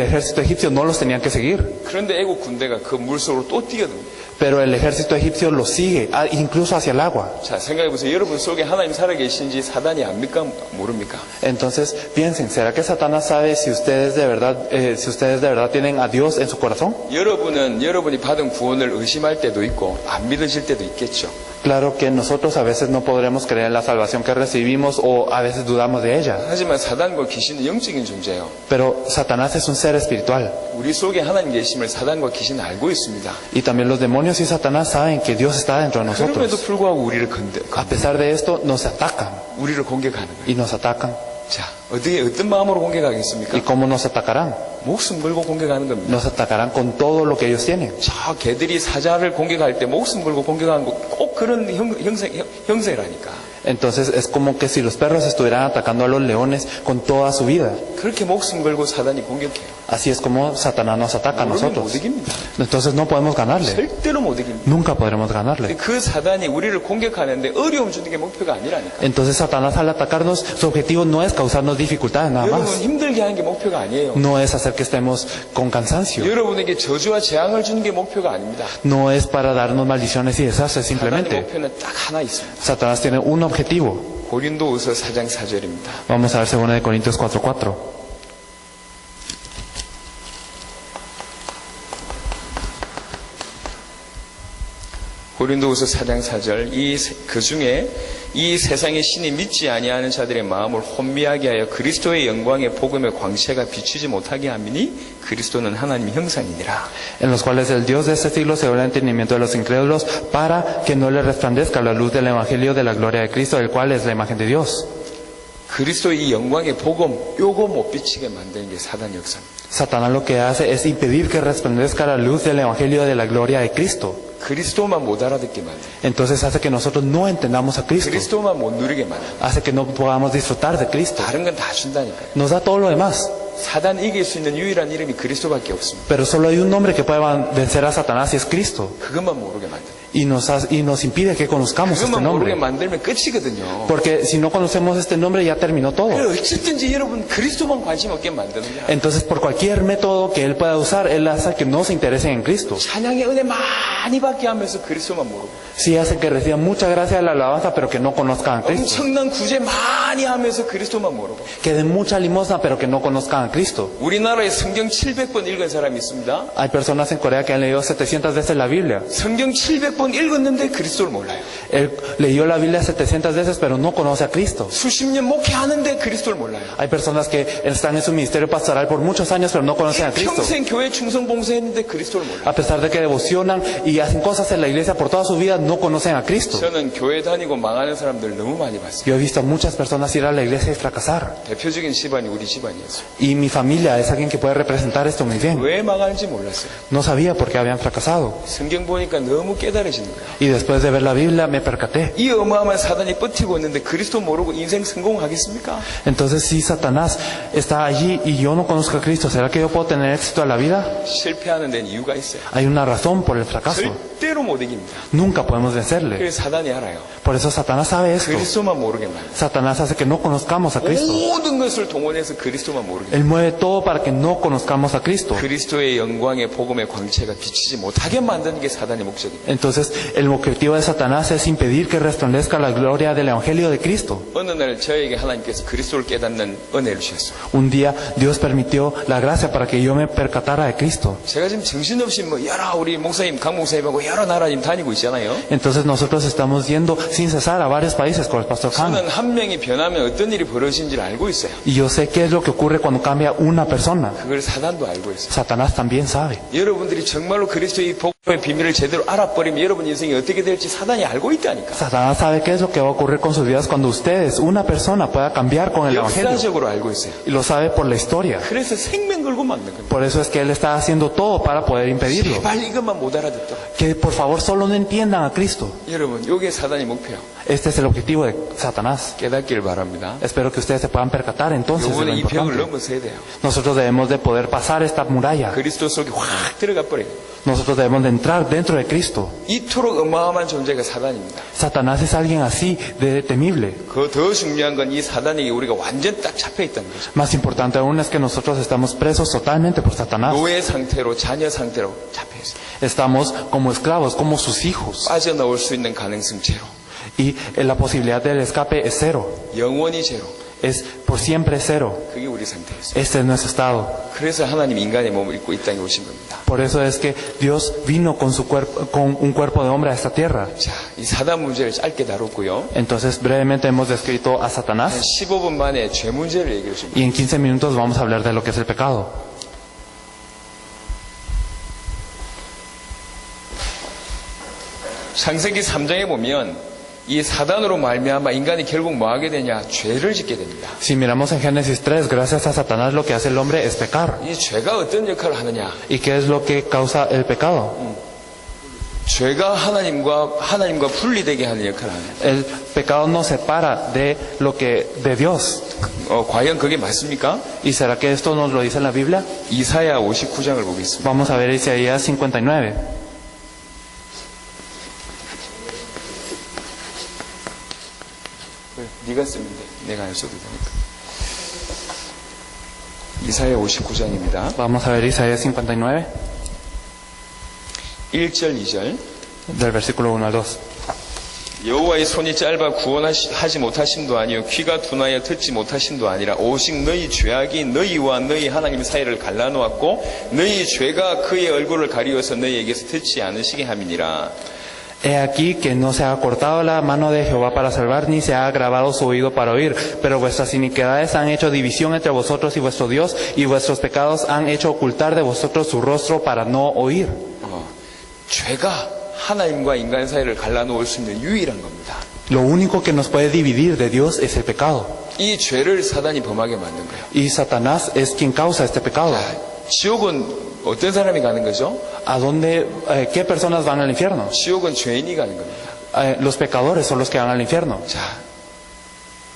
ejército egipcio no los tenían que seguir. 그런데 애국 군대가 그 물속으로 또 뛰어듭니다. Pero el ejército egipcio los sigue, incluso hacia el agua. 자, 생각해보세요. 여러분 속에 하나님 살아계신지 사단이 압니까? 모릅니까? Entonces, piensen, ¿será que Satanás sabe si ustedes de verdad tienen a Dios en su corazón? 여러분은 여러분이 받은 구원을 의심할 때도 있고 안 믿으실 때도 있겠죠. Claro que nosotros a veces no podremos creer en la salvación que recibimos o a veces dudamos de ella. 하지만 사단과 귀신은 영적인 존재예요. Pero Satanás es un ser espiritual. 우리 속에 하나님 계심을 사단과 귀신은 알고 있습니다. Y también los demonios y Satanás saben que Dios está dentro de 그럼에도 nosotros. 불구하고 우리를 A pesar de esto, nos atacan 우리를 공격하는 거예요. y nos atacan. 자, 어떤 마음으로 공격하겠습니까? ¿Y cómo nos atacarán? 목숨 걸고 공격하는 겁니다. Nos atacarán con todo lo que ellos tienen. 저 개들이 사자를 공격할 때 목숨 걸고 공격하는 거 꼭 그런 형세라니까. Entonces es como que si los perros estuvieran atacando a los leones con toda su vida. 그렇게 목숨 걸고 사단이 공격해요. Así es como Satanás nos ataca a 모르면 nosotros. 못 이깁니다. Entonces no podemos ganarle. 절대로 못 이깁니다. Nunca podremos ganarle. 그 사단이 우리를 공격하는데 어려움 주는 게 목표가 아니라니까. Entonces Satanás al atacarnos, su objetivo no es causarnos dificultades nada 여러분 más. 힘들게 하는 게 목표가 아니에요. No es hacer que estemos con cansancio. 여러분에게 저주와 재앙을 주는 게 목표가 아닙니다. No es para darnos maldiciones y desastres 사단의 simplemente. 목표는 딱 하나 있습니다. Satanás tiene un objetivo. 고린도후서 4장 4절입니다. Vamos a ver 2 Corintios 4:4. 고린도후서 4장 4절 그 중에 이 세상의 신이 믿지 아니하는 자들의 마음을 혼미하게 하여 그리스도의 영광의 복음의 광채가 비추지 못하게 함이니 그리스도는 하나님의 형상이니라. En los cuales el Dios de este siglo cegó el entendimiento de los incrédulos para que no le resplandezca la luz del evangelio de la gloria de Cristo, el cual es la imagen de Dios. 그리스도의 이 영광의 복음 요거 못 비치게 만드는 게 사단 역사입니다. Satanás lo que hace es impedir que resplandezca la luz del evangelio de la gloria de Cristo. 그리스도만 못 알아듣게 만드는, Entonces hace que nosotros no entendamos a Cristo, 그리스도만 못 누리게 만드는, hace que no podamos disfrutar de Cristo. 다른 건 다 준다니까요. Nos da todo lo demás, 사단 이길 수 있는 유일한 이름이 그리스도밖에 없습니다. pero solo hay un nombre que puede vencer a Satanás y es Cristo. 그것만 모르게 만드는, Y nos impide que conozcamos este 그것만 모르게 nombre. 만들면 끝이거든요. Porque si no conocemos este nombre ya terminó todo. 그래서 어쨌든지 여러분 그리스도만 관심 없게 만드는 거야. Entonces por cualquier método que Él pueda usar, Él hace que no se interesen en Cristo. 찬양의 은혜 많이 받게 하면서 그리스도만 모르고, Sí hace que reciban mucha gracia de la alabanza, pero que no conozcan a Cristo. 엄청난 구제 많이 하면서 그리스도만 모르고. Que den mucha limosna, pero que no conozcan a Cristo. 우리나라에 성경 700번 읽은 사람이 있습니다. Hay personas en Corea que han leído 700 veces la Biblia. 성경 700번 읽었는데 그리스도를 몰라요. Él leyó la Biblia 700 veces, pero no conoce a Cristo. 수십 년 목회하는데 그리스도를 몰라요. Hay personas que están en su ministerio pastoral por muchos años, pero no conocen a Cristo. 평생 교회 충성 봉사했는데 그리스도를 몰라요. A pesar de que devocionan y hacen cosas en la iglesia por toda su vida, no conocen a Cristo. 저는 교회 다니고 망하는 사람들 너무 많이 봤어요. Yo he visto a muchas personas ir a la iglesia y fracasar. 대표적인 집안이 우리 집안이었어요. Y mi familia es alguien que puede representar esto muy bien. 왜 망하는지 몰랐어요. No sabía por qué habían fracasado. 성경 보니까 너무 깨달아지는 거예요. Y después de ver la Biblia me percaté. 이 어마어마한 사단이 버티고 있는데 그리스도 모르고 인생 성공하겠습니까? Entonces si Satanás está allí y yo no conozco a Cristo, ¿será que yo puedo tener éxito en la vida? 실패하는 데는 이유가 있어요. Hay una razón por el fracaso. 절대로 못 이깁니다. Nunca podemos vencerle. 그래서 사단이 알아요. Por eso Satanás sabe esto. 그리스도만 모르게 만들어요. Satanás hace que no conozcamos a Cristo. 모든 것을 동원해서 그리스도만 모르게. Él mueve todo para que no conozcamos a Cristo. 그리스도의 영광의 복음의 광채가 비치지 못하게 만드는 게 사단의 목적입니다. Entonces, el objetivo de Satanás es impedir que resplandezca la gloria del Evangelio de Cristo. 어느 날 저에게 하나님께서 그리스도를 깨닫는 은혜를 주셨어요. Un día Dios permitió la gracia para que yo me percatara de Cristo. 제가 지금 정신없이 여러 우리 목사님, 강 목사님하고 여러 나라 지금 다니고 있잖아요. Entonces nosotros estamos yendo sin cesar a varios países con el pastor Han. 저는 한 명이 변하면 어떤 일이 벌어지는지를 알고 있어요. Y yo sé qué es lo que ocurre cuando cambia una persona. 그걸 사단도 알고 있어요. Satanás también sabe. 여러분들이 정말로 그리스도의 복음의 비밀을 제대로 알아버리면 여러분 인생이 어떻게 될지 사단이 알고 있다니까. Satanás sabe qué es lo que va a ocurrir con sus vidas cuando ustedes, una persona, pueda cambiar con el Evangelio. 역사적으로 알고 있어요. Y lo sabe por la historia. 그래서 생명 걸고 만든 겁니다. Por eso es que Él está haciendo todo para poder impedirlo. 제발 이것만 못 알아듣도록. Que por favor solo no entiendan a Cristo. 여러분, 이게 사단의 목표예요. Este es el objetivo de Satanás. 깨닫기를 바랍니다. Espero que ustedes se puedan percatar entonces de lo 이번에 이 벽을 importante. 넘어서야 돼요. Nosotros debemos de poder pasar esta muralla. 그리스도 속에 확 들어가 버려요. Nosotros debemos de entrar dentro de Cristo. 이토록 어마어마한 존재가 사단입니다. Satanás es alguien así de temible. 그 더 중요한 건 이 사단에게 우리가 완전 딱 잡혀 있다는 거죠. Más importante aún es que nosotros estamos presos totalmente por Satanás. 노예 상태로, 자녀 상태로 잡혀 있어요. Estamos como esclavos, como sus hijos. 빠져나올 수 있는 가능성 제로. Y la posibilidad del escape es cero. 영원히 제로. Es por siempre cero. 그게 우리 상태였어요. Este es nuestro estado. 그래서 하나님 인간의 몸을 입고 이 땅에 오신 겁니다. Por eso es que Dios vino con su cuerpo, con un cuerpo de hombre a esta tierra. 자, 이 사단 문제를 짧게 다뤘고요. Entonces brevemente hemos descrito a 한 Satanás 15분 만에 죄 문제를 얘기해 줍니다. y en 15 minutos vamos a hablar de lo que es el pecado. 창세기 3장에 보면 이 사단으로 말미암아 인간이 결국 뭐 하게 되냐? 죄를 짓게 됩니다. Si miramos en Génesis 3, gracias a Satanás lo que hace el hombre es pecar. 이 죄가 어떤 역할을 하느냐? ¿Y qué es lo que causa el pecado? 죄가 하나님과 분리되게 하는 역할을 하는. El pecado nos separa de Dios. 과연 그게 맞습니까? ¿Y será que esto nos lo dice en la Biblia? 이사야 59장을 보겠습니다. Vamos a ver Isaías 59. 네가 쓰면 돼. 내가 안 써도 되니까. 이사야 59장입니다. Vamos a ver Isaías 59, 1절 2절. del versículo 1 al 2. 여호와의 손이 짧아 구원하지 못하심도 아니요 귀가 둔하여 듣지 못하심도 아니라 오직 너희 죄악이 너희와 너희 하나님 사이를 갈라놓았고 너희 죄가 그의 얼굴을 가리워서 너희에게서 듣지 않으시게 함이니라. He aquí que no se ha cortado la mano de Jehová para salvar, ni se ha agravado su oído para oír, pero vuestras iniquidades han hecho división entre vosotros y vuestro Dios, y vuestros pecados han hecho ocultar de vosotros su rostro para no oír. 죄가 하나님과 인간 사이를 갈라놓을 수 있는 유일한 겁니다. Lo único que nos puede dividir de Dios es el pecado. 이 죄를 사단이 범하게 만든 거예요. Y Satanás es quien causa este pecado. 지옥은 어떤 사람이 가는 거죠? ¿A dónde, qué personas van al infierno? 지옥은 죄인이 가는 겁니다. Los pecadores son los que van al infierno. 자,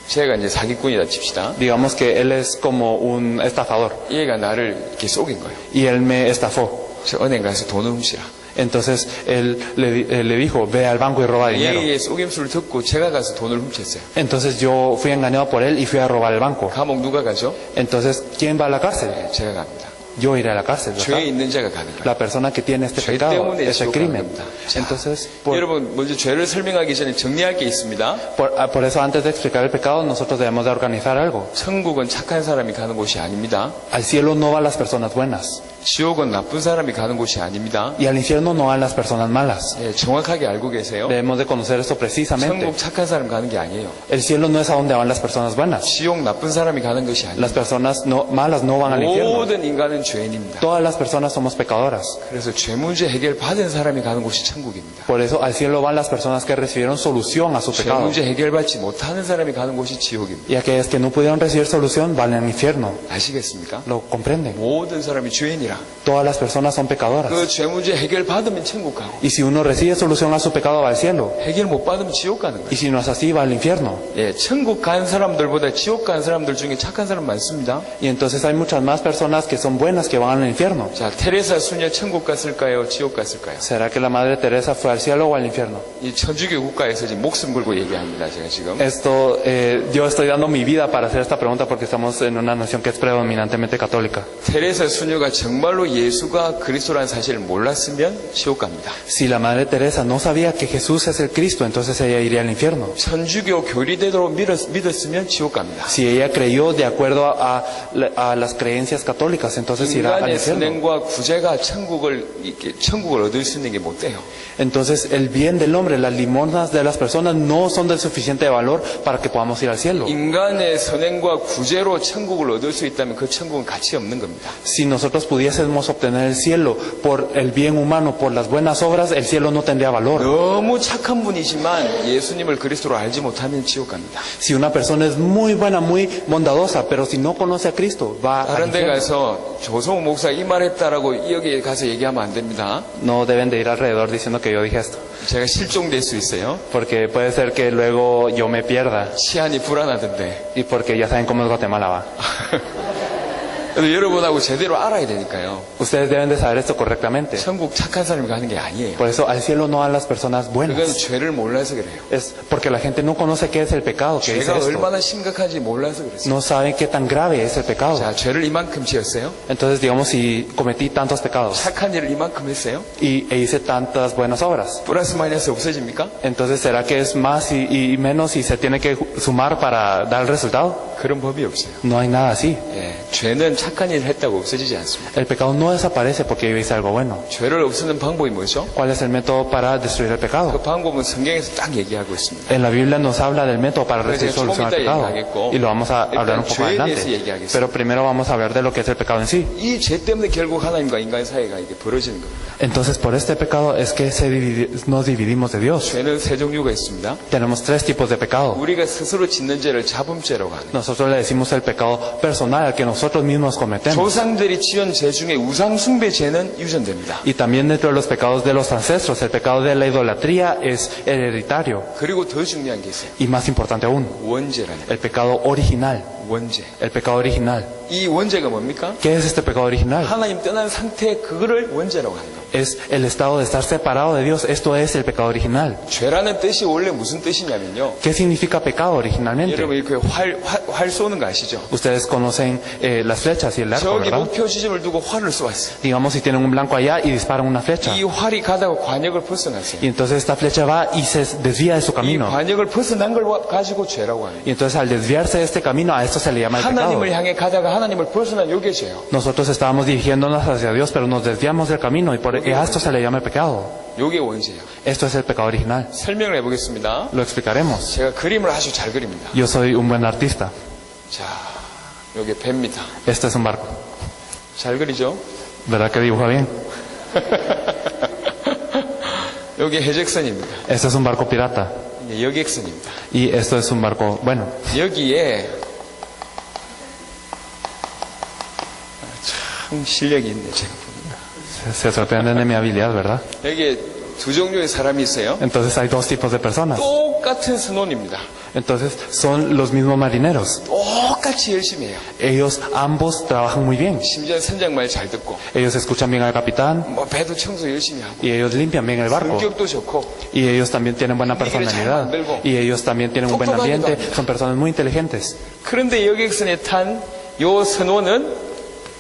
제가 이제 사기꾼이다 칩시다. Digamos que él es como un estafador 얘가 나를 이렇게 속인 거예요. y él me estafó. 저 은행 가서 돈을 훔치라. Entonces él le dijo, ve al banco y roba dinero. 얘의 속임수를 듣고 제가 가서 돈을 훔쳤어요. Entonces yo fui engañado por él y fui a robar el banco. 감옥 누가 가죠? Entonces, ¿quién va a la cárcel? 제가 갑니다. Yo iré a la cárcel, ¿verdad? 죄에 있는 자가 가는 거예요. La persona que tiene este 죄 pecado, 때문에 ese 지옥 가는 crimen. 겁니다. Entonces, 여러분 먼저 죄를 설명하기 전에 정리할 게 있습니다. por eso antes de explicar el pecado, nosotros debemos de organizar algo. 천국은 착한 사람이 가는 곳이 아닙니다. Al cielo no van las personas buenas. 지옥은 나쁜 사람이 가는 곳이 아닙니다. Y al infierno no van las personas malas. 예, 정확하게 알고 계세요. Debemos de conocer esto precisamente. 천국 착한 사람 가는 게 아니에요. El cielo no es a donde van las personas buenas. 지옥 나쁜 사람이 가는 것이 아니에요. Las personas malas no van al infierno. 모든 인간은 죄인입니다. Todas las personas somos pecadoras. 그래서 죄 문제 해결 받은 사람이 가는 곳이 천국입니다. Por eso al cielo van las personas que recibieron solución a su 죄 pecado. 문제 해결받지 못하는 사람이 가는 곳이 지옥입니다. Y aquellos que no pudieron recibir solución van al infierno. 아시겠습니까? ¿Lo comprenden? 모든 사람이 죄인이라. Todas las personas son pecadoras. 그 죄 문제 해결 받으면 천국 가고 Y si uno recibe solución a su pecado va al cielo. 해결 못 받으면 지옥 가는 거예요. Y si no es así va al infierno. 예, 천국 간 사람들보다 지옥 간 사람들 중에 착한 사람 많습니다. Y entonces hay muchas más personas que son buenas que van al infierno. 자, 테레사 수녀 천국 갔을까요? 지옥 갔을까요? ¿Será que la Madre Teresa fue al cielo o al infierno? 이 천주교 국가에서 지금 목숨 걸고 얘기합니다. 제가 지금. Esto, yo estoy dando mi vida para hacer esta pregunta porque estamos en una nación que es predominantemente católica. 테레사 수녀가 정말로 예수가 그리스도라는 사실을 몰랐으면 지옥 갑니다. Si la Madre Teresa no sabía que Jesús es el Cristo, entonces ella iría al infierno. 천주교 교리대로 믿었으면 지옥 갑니다. Si ella creyó de acuerdo a las creencias católicas, entonces irá al 인간의 infierno. 선행과 구제가 천국을 얻을 수 있는 게 못 돼요. Entonces el bien del hombre, las limosnas de las personas no son del suficiente valor para que podamos ir al cielo. 인간의 선행과 구제로 천국을 얻을 수 있다면 그 천국은 가치 없는 겁니다. Si nosotros pudiésemos obtener el cielo por el bien humano, por las buenas obras, el cielo no tendría valor. 너무 착한 분이지만 예수님을 그리스도로 알지 못하면 지옥 갑니다. Si una persona es muy buena, muy bondadosa, pero si no conoce a Cristo, va al 다른 데 infierno. 가서 조성우 목사 이 말했다라고 여기 가서 얘기하면 안 됩니다. No deben de ir alrededor diciendo que yo dije esto, 제가 실종될 수 있어요. porque puede ser que luego yo me pierda, 치안이 불안하던데. y porque ya saben cómo es Guatemala va. 근데 여러분하고 제대로 알아야 되니까요. Ustedes deben de saber esto correctamente. 천국 착한 사람이 가는 게 아니에요. Por eso al cielo no van las personas 그건 buenas. 죄를 몰라서 그래요. Es porque la gente no conoce qué es el pecado, que dice 죄가 esto. 얼마나 심각한지 몰라서 그랬어요. No saben qué tan grave es el pecado. 자, 죄를 이만큼 지었어요. Entonces, digamos, si cometí tantos pecados 착한 일을 이만큼 했어요. e hice tantas buenas obras, 플러스 마이너스 없어집니까? entonces ¿será que es más y menos y se tiene que sumar para dar el resultado? 그런 법이 없어요. No hay nada así. 예, 죄는 착한 일을 했다고 없어지지 않습니다. El pecado no desaparece porque yo hice algo bueno. 죄를 없애는 방법이 뭐죠? ¿Cuál es el método para destruir el 그 pecado? 방법은 성경에서 딱 얘기하고 있습니다. En la Biblia nos habla del método para recibir solución al pecado y lo vamos a hablar un poco adelante. Pero primero vamos a hablar de lo que es el pecado en sí. 이 죄 때문에 결국 하나님과 인간 사이가 이게 벌어지는 겁니다. Entonces, por este pecado es que nos dividimos de Dios. 죄는 세 종류가 있습니다. Tenemos tres tipos de pecado. 우리가 스스로 짓는 죄를 자범죄라고 하는 거예요. Nosotros le decimos el pecado personal al que nosotros mismos cometemos. 조상들이 지은 죄 중에 우상 숭배 죄는 유전됩니다. Y también dentro de los pecados de los ancestros, el pecado de la idolatría es hereditario. 그리고 더 중요한 게 있어요. Y más importante aún, 원죄라는 거예요. el pecado original. 원죄. El pecado original. 이 원죄가 뭡니까? ¿Qué es este pecado original? 하나님 떠난 상태 그거를 원죄라고 하는 거예요. Es el estado de estar separado de Dios. Esto es el pecado original. 죄라는 뜻이 원래 무슨 뜻이냐면요. ¿Qué significa pecado originalmente? 여러분 이렇게 활 쏘는 거 아시죠? Ustedes conocen las flechas y el arco, 저기 ¿verdad? 목표 지점을 두고 활을 쏘았어요. Digamos si tienen un blanco allá y disparan una flecha. 이 활이 가다가 관역을 벗어났어요. Y entonces esta flecha va y se desvía de su 이 camino. 관역을 벗어난 걸 가지고 죄라고 하는 거예요. Y entonces al desviarse de este camino, a esto se le llama el pecado. 하나님을 향해 가다가 하나님을 벗어난 요게 죄예요. Nosotros estábamos dirigiéndonos hacia Dios, pero nos desviamos del camino y por Y a esto se le llama el pecado. 요게 원죄예요. Esto es el pecado original. 설명을 해보겠습니다. Lo explicaremos. 제가 그림을 아주 잘 그립니다. Yo soy un buen artista. 자, 요게 배입니다. Este es un barco. 잘 그리죠? ¿Verdad que dibuja bien? 요게 해적선입니다. Este es un barco pirata. 이게 여객선입니다. Y esto es un barco bueno. 여기에 참 실력이 있네, 제가 봅니다. Se sorprenden de mi habilidad, ¿verdad? 여기에 두 종류의 사람이 있어요. Entonces hay dos tipos de personas. 똑같은 선원입니다. Entonces son los mismos marineros. 똑같이 열심히 해요. Ellos ambos trabajan muy bien. 심지어 선장 말 잘 듣고 Ellos escuchan bien al capitán 뭐 배도 청소 열심히 하고 y ellos limpian bien el barco. 성격도 좋고 Y ellos también tienen buena personalidad. Y ellos también tienen un buen ambiente. Son personas muy inteligentes. 그런데 여객선에 탄 요 선원은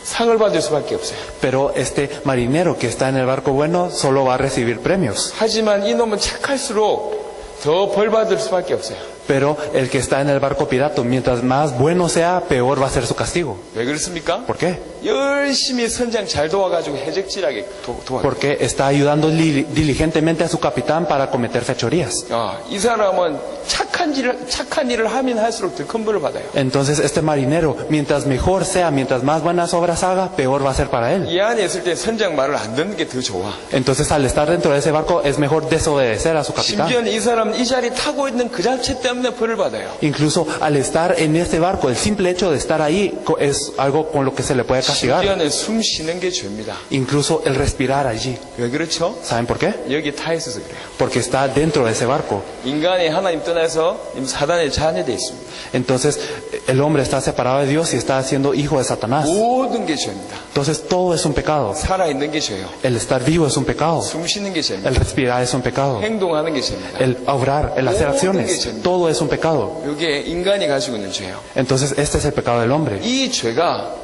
상을 받을 수밖에 없어요. Pero este marinero que está en el barco bueno solo va a recibir premios. 하지만 이놈은 착할수록 더 벌 받을 수밖에 없어요. Pero el que está en el barco pirata, mientras más bueno sea, peor va a ser su castigo. 왜 그렇습니까? ¿Por qué? 열심히 선장 잘 도와가지고 해적질하게 도와요. Porque está ayudando diligentemente a su capitán para cometer fechorías. 이 사람은 착한 일을 하면 할수록 더 큰 벌을 받아요. Entonces este marinero, mientras mejor sea, mientras más buenas obras haga, peor va a ser para él. 이 안에 있을 때 선장 말을 안 듣는 게 더 좋아. Entonces al estar dentro de ese barco es mejor desobedecer a su capitán. 심지어 이 사람은 이 자리 타고 있는 그 자체 때문에 벌을 받아요. Incluso al estar en este barco, el simple hecho de estar ahí es algo con lo que se le puede castigar. 심지어는 숨 쉬는 게 죄입니다. Incluso el respirar allí. 왜 그렇죠? ¿Saben por qué? 여기 타 있어서 그래요. Porque está dentro de ese barco. 인간이 하나님 떠나서 사단의 자녀되어 있습니다. Entonces el hombre está separado de Dios y está siendo hijo de Satanás. 모든 게 죄입니다. Entonces todo es un pecado. 살아있는 게 죄예요. El estar vivo es un pecado. 숨 쉬는 게 죄입니다. El respirar es un pecado. 행동하는 게 죄입니다. El obrar, el hacer acciones, todo es un pecado. 이게 인간이 가지고 있는 죄예요. Entonces este es el pecado del hombre. 이 죄가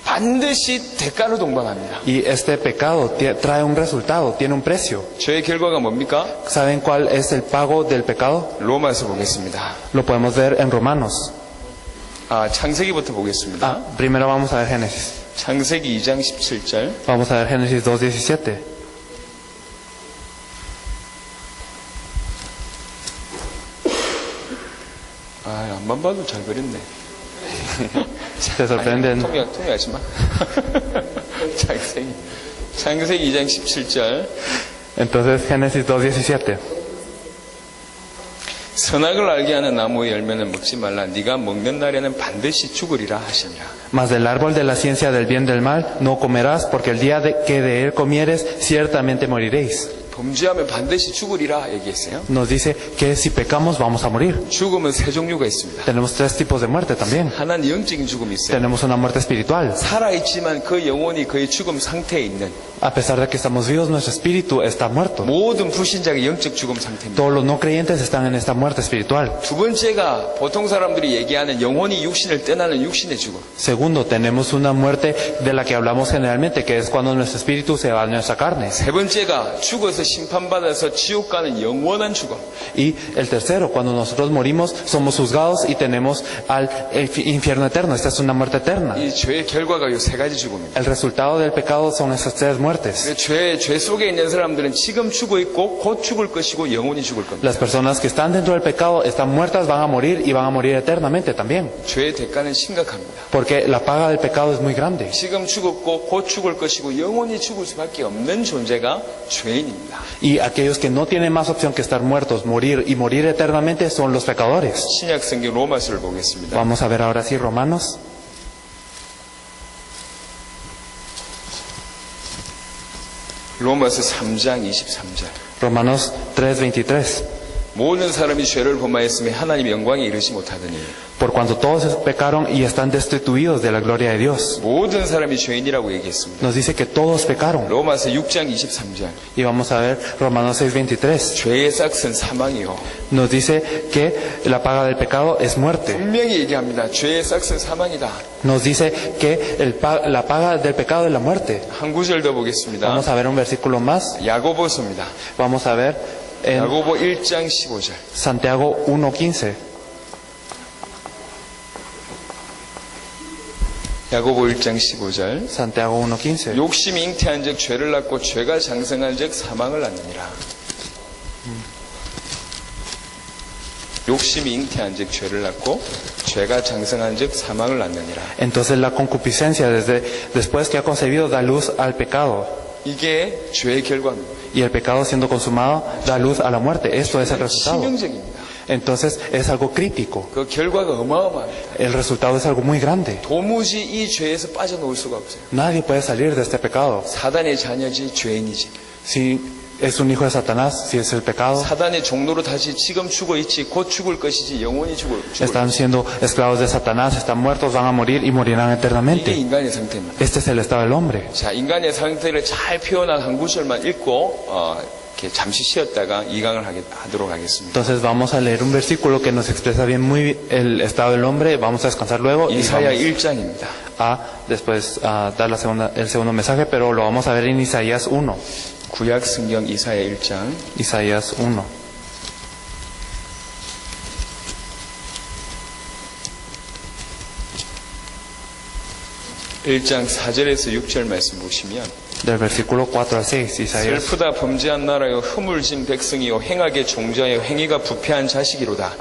반드시 대가를 동반합니다. Y este pecado trae un resultado, tiene un precio. 죄의 결과가 뭡니까? ¿Saben cuál es el pago del pecado? 로마서 보겠습니다. Lo podemos ver en Romanos. 창세기부터 보겠습니다. Primero vamos a ver Génesis. 창세기 2장 17절. Vamos a ver Génesis 2:17. 안만 봐도 잘 그렸네. Se sorprenden. 통역하지 마. 창세기 2장 17절. Entonces Génesis 2:17. 선악을 알게 하는 나무의 열매는 먹지 말라. 네가 먹는 날에는 반드시 죽으리라 하시니라. Mas del árbol de la ciencia del bien y del mal no comerás, porque el día que de él comieres, ciertamente moriréis. 범죄하면 반드시 죽으리라 얘기했어요. Nos dice que si pecamos vamos a morir. 죽음은 세 종류가 있습니다. Tenemos tres tipos de muerte también. 하나는 영적인 죽음이 있어요. Tenemos una muerte espiritual. 살아있지만 그 영혼이 거의 죽음 상태에 있는 A pesar de que estamos vivos, nuestro espíritu está muerto. 모든 불신자가 영적 죽음 상태입니다. Todos los no creyentes están en esta muerte espiritual. 두 번째가 보통 사람들이 얘기하는 영혼이 육신을 떠나는 육신의 죽음. Segundo, tenemos una muerte de la que hablamos generalmente, que es cuando nuestro espíritu se va a nuestra carne. 세 번째가 죽어서 심판받아서 지옥 가는 영원한 죽음. Y el tercero, cuando nosotros morimos, somos juzgados y tenemos al infierno eterno. Esta es una muerte eterna. 이 죄의 결과가 이 세 가지 죽음입니다. El resultado del pecado son esas tres muertes. 죄 속에 있는 사람들은 지금 죽어 있고 곧 죽을 것이고 영원히 죽을 겁니다. Las personas que están dentro del pecado están muertas, van a morir y van a morir eternamente también. 죄의 대가는 심각합니다. Porque la paga del pecado es muy grande. 지금 죽었고 곧 죽을 것이고 영원히 죽을 수밖에 없는 존재가 죄인입니다. Y aquellos que no tienen más opción que estar muertos, morir y morir eternamente son los pecadores. 신약 성경 로마서를 보겠습니다. Vamos a ver ahora sí Romanos. 로마서 3장 23절. Romanos 3:23. 모든 사람이 죄를 범하였으며 하나님의 영광에 이르지 못하더니 Por cuanto todos pecaron y están destituidos de la gloria de Dios. 모든 사람이 죄인이라고 얘기했습니다. Nos dice que todos pecaron. 로마서 6장 23절. Y vamos a ver Romanos 6:23. 죄의 싹은 사망이요. Nos dice que la paga del pecado es muerte. 분명히 얘기합니다. 죄의 싹은 사망이다. Nos dice que la paga del pecado es la muerte. 한 구절 더 보겠습니다. Vamos a ver un versículo más. 야고보서입니다. Vamos a ver en 야고보 1장 15절. Santiago 1:15. 야고보 1장 15절. Santiago 1:15. 욕심이 잉태한즉 죄를 낳고 죄가 장성한즉 사망을 낳느니라. 욕심이 잉태한즉 죄를 낳고 죄가 장성한즉 사망을 낳느니라. Entonces la concupiscencia después que ha concebido da luz al pecado. 이게 죄의 결과입니다. Y el pecado siendo consumado da luz a la muerte. Esto es el resultado. 치명적입니다. Entonces es algo crítico. 그 결과가 어마어마합니다. El resultado es algo muy grande. 도무지 이 죄에서 빠져나올 수가 없어요. Nadie puede salir de este pecado. 사단의 자녀지 죄인이지. Si es un hijo de Satanás, si es el pecado, 사단의 종로로 다시 지금 죽어 있지 곧 죽을 것이지 영원히 죽을 están siendo esclavos de Satanás, están muertos, van a morir y morirán 이게 eternamente. 인간의 상태입니다. Este es el estado del hombre. 자, 인간의 상태를 잘 표현한 한 구절만 읽고 이렇게 잠시 쉬었다가 이강을 하도록 하겠습니다. Entonces vamos a leer un versículo que nos expresa bien muy el estado del hombre. Vamos a descansar luego y 이사야 vamos 1장입니다. a después dar el segundo mensaje, pero lo vamos a ver en Isaías 1. 구약 성경 이사야 1장. Isaías 1. 일장 4절에서 6절 말씀 보시면 Del versículo 4 al 6, Isaías. 슬프다 범죄한 나라요 허물진 백성이요 행하게 종자여 행위가 부패한 자식이로다.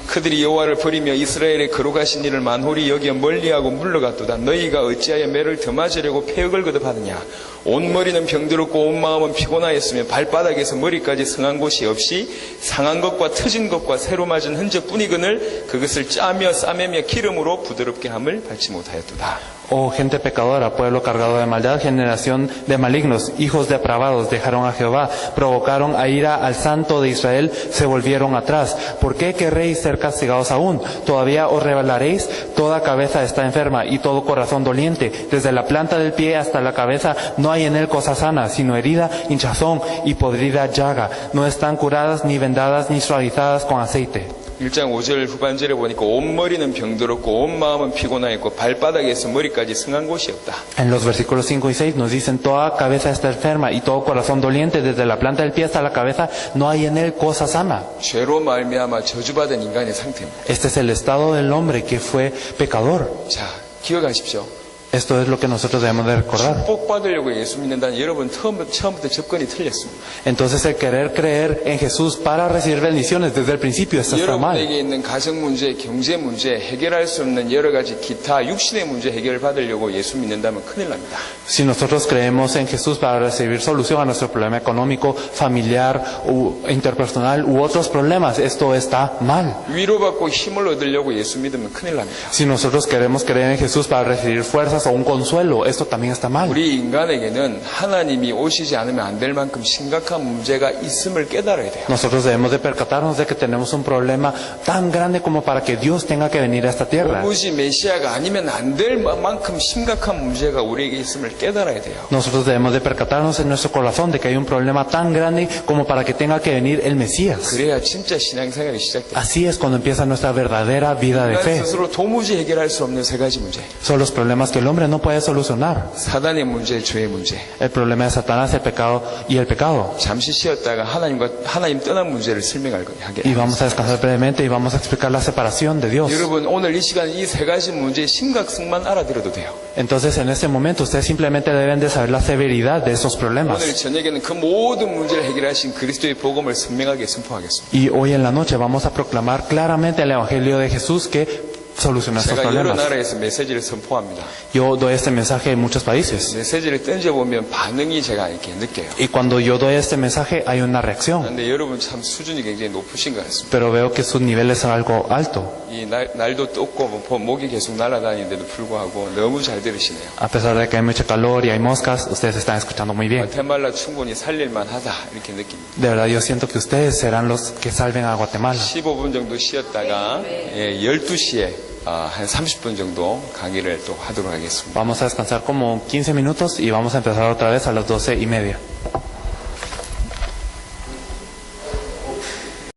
그들이 여호와를 버리며 이스라엘의 거룩하신 이를 만홀히 여겨 멀리하고 물러갔도다. 너희가 어찌하여 매를 더 맞으려고 폐역을 거듭하느냐. 온 머리는 병들었고 온 마음은 피곤하였으며 발바닥에서 머리까지 성한 곳이 없이 상한 것과 터진 것과 새로 맞은 흔적뿐이거늘 그것을 짜며 싸매며 기름으로 부드럽게 함을 받지 못하였도다. Oh gente pecadora, pueblo cargado de maldad, generación de malignos, hijos depravados, dejaron a Jehová, provocaron a ira al Santo de Israel, se volvieron atrás. ¿Por qué querréis ser castigados aún? Todavía os rebelaréis, toda cabeza está enferma y todo corazón doliente. Desde la planta del pie hasta la cabeza no hay en él cosa sana, sino herida, hinchazón y podrida llaga. No están curadas, ni vendadas, ni suavizadas con aceite. 1장 5절 후반절에 보니까 온 머리는 병들었고 온 마음은 피곤하였고 발바닥에서 머리까지 성한 곳이 없다. En los versículos 5 y 6 nos dicen, toda cabeza está enferma y todo corazón doliente, desde la planta del pie hasta la cabeza, no hay en él cosa sana. 죄로 말미암아 저주받은 인간의 상태입니다. Este es el estado del hombre que fue pecador. 자, 기억하십시오. Esto es lo que nosotros debemos de recordar. 축복받으려고 예수 믿는다는 여러분 처음부터 접근이 틀렸습니다. Entonces el querer creer en Jesús para recibir bendiciones desde el principio está mal. 여러분에게 있는 가정 문제, 경제 문제, 해결할 수 없는 여러 가지 기타 육신의 문제 해결을 받으려고 예수 믿는다면 큰일 납니다. Si nosotros creemos en Jesús para recibir solución a nuestro problema económico, familiar, interpersonal u otros problemas, esto está mal. 위로받고 힘을 얻으려고 예수 믿으면 큰일 납니다. Si nosotros queremos creer en Jesús para recibir fuerzas o un consuelo, esto también está mal. 우리 인간에게는 하나님이 오시지 않으면 안 될 만큼 심각한 문제가 있음을 깨달아야 돼요. Nosotros debemos de percatarnos de que tenemos un problema tan grande como para que Dios tenga que venir a esta tierra. 도무지 메시아가 아니면 안 될 만큼 심각한 문제가 우리에게 있음을 깨달아야 돼요. Nosotros debemos de percatarnos en nuestro corazón de que hay un problema tan grande como para que tenga que venir el Mesías. 그래야 진짜 신앙생활이 시작돼요. Así es cuando empieza nuestra verdadera vida de 인간 fe. 스스로 도무지 해결할 수 없는 세 가지 문제. Son los problemas que el hombre no puede solucionar. 사단의 문제, 죄의 문제. El problema de Satanás, el pecado y el pecado. 잠시 쉬었다가 하나님 떠난 문제를 설명하게. Y vamos a descansar brevemente y vamos a explicar la separación de Dios. 여러분 오늘 이 시간 이 세 가지 문제의 심각성만 알아들어도 돼요. Entonces en este momento ustedes simplemente deben de saber la severidad de esos 오늘 problemas. 저녁에는 그 모든 문제를 해결하신 그리스도의 복음을 선명하게 선포하겠습니다. Y hoy en la noche vamos a proclamar claramente el Evangelio de Jesús que soluciona estos 제가 여러 problemas. 나라에서 메시지를 선포합니다. Yo doy este mensaje en muchos países. 메시지를 던져보면 반응이 제가 이렇게 느껴요. Y cuando yo doy este mensaje hay una reacción. 그런데 여러분 참 수준이 굉장히 높으신 것 같습니다. Pero veo que sus niveles son algo alto. 이 날도 떴고 목이 계속 날아다니는데도 불구하고 너무 잘 들으시네요. A pesar de que hay mucha calor y hay moscas, ustedes están escuchando muy bien. 과테말라 충분히 살릴만 하다 이렇게 느낍니다. De verdad yo siento que ustedes serán los que salven a Guatemala. 15분 정도 쉬었다가 12시에 한 30분 정도 강의를 또 하도록 하겠습니다. Vamos a descansar como 15 minutos y vamos a empezar otra vez a las 12:30.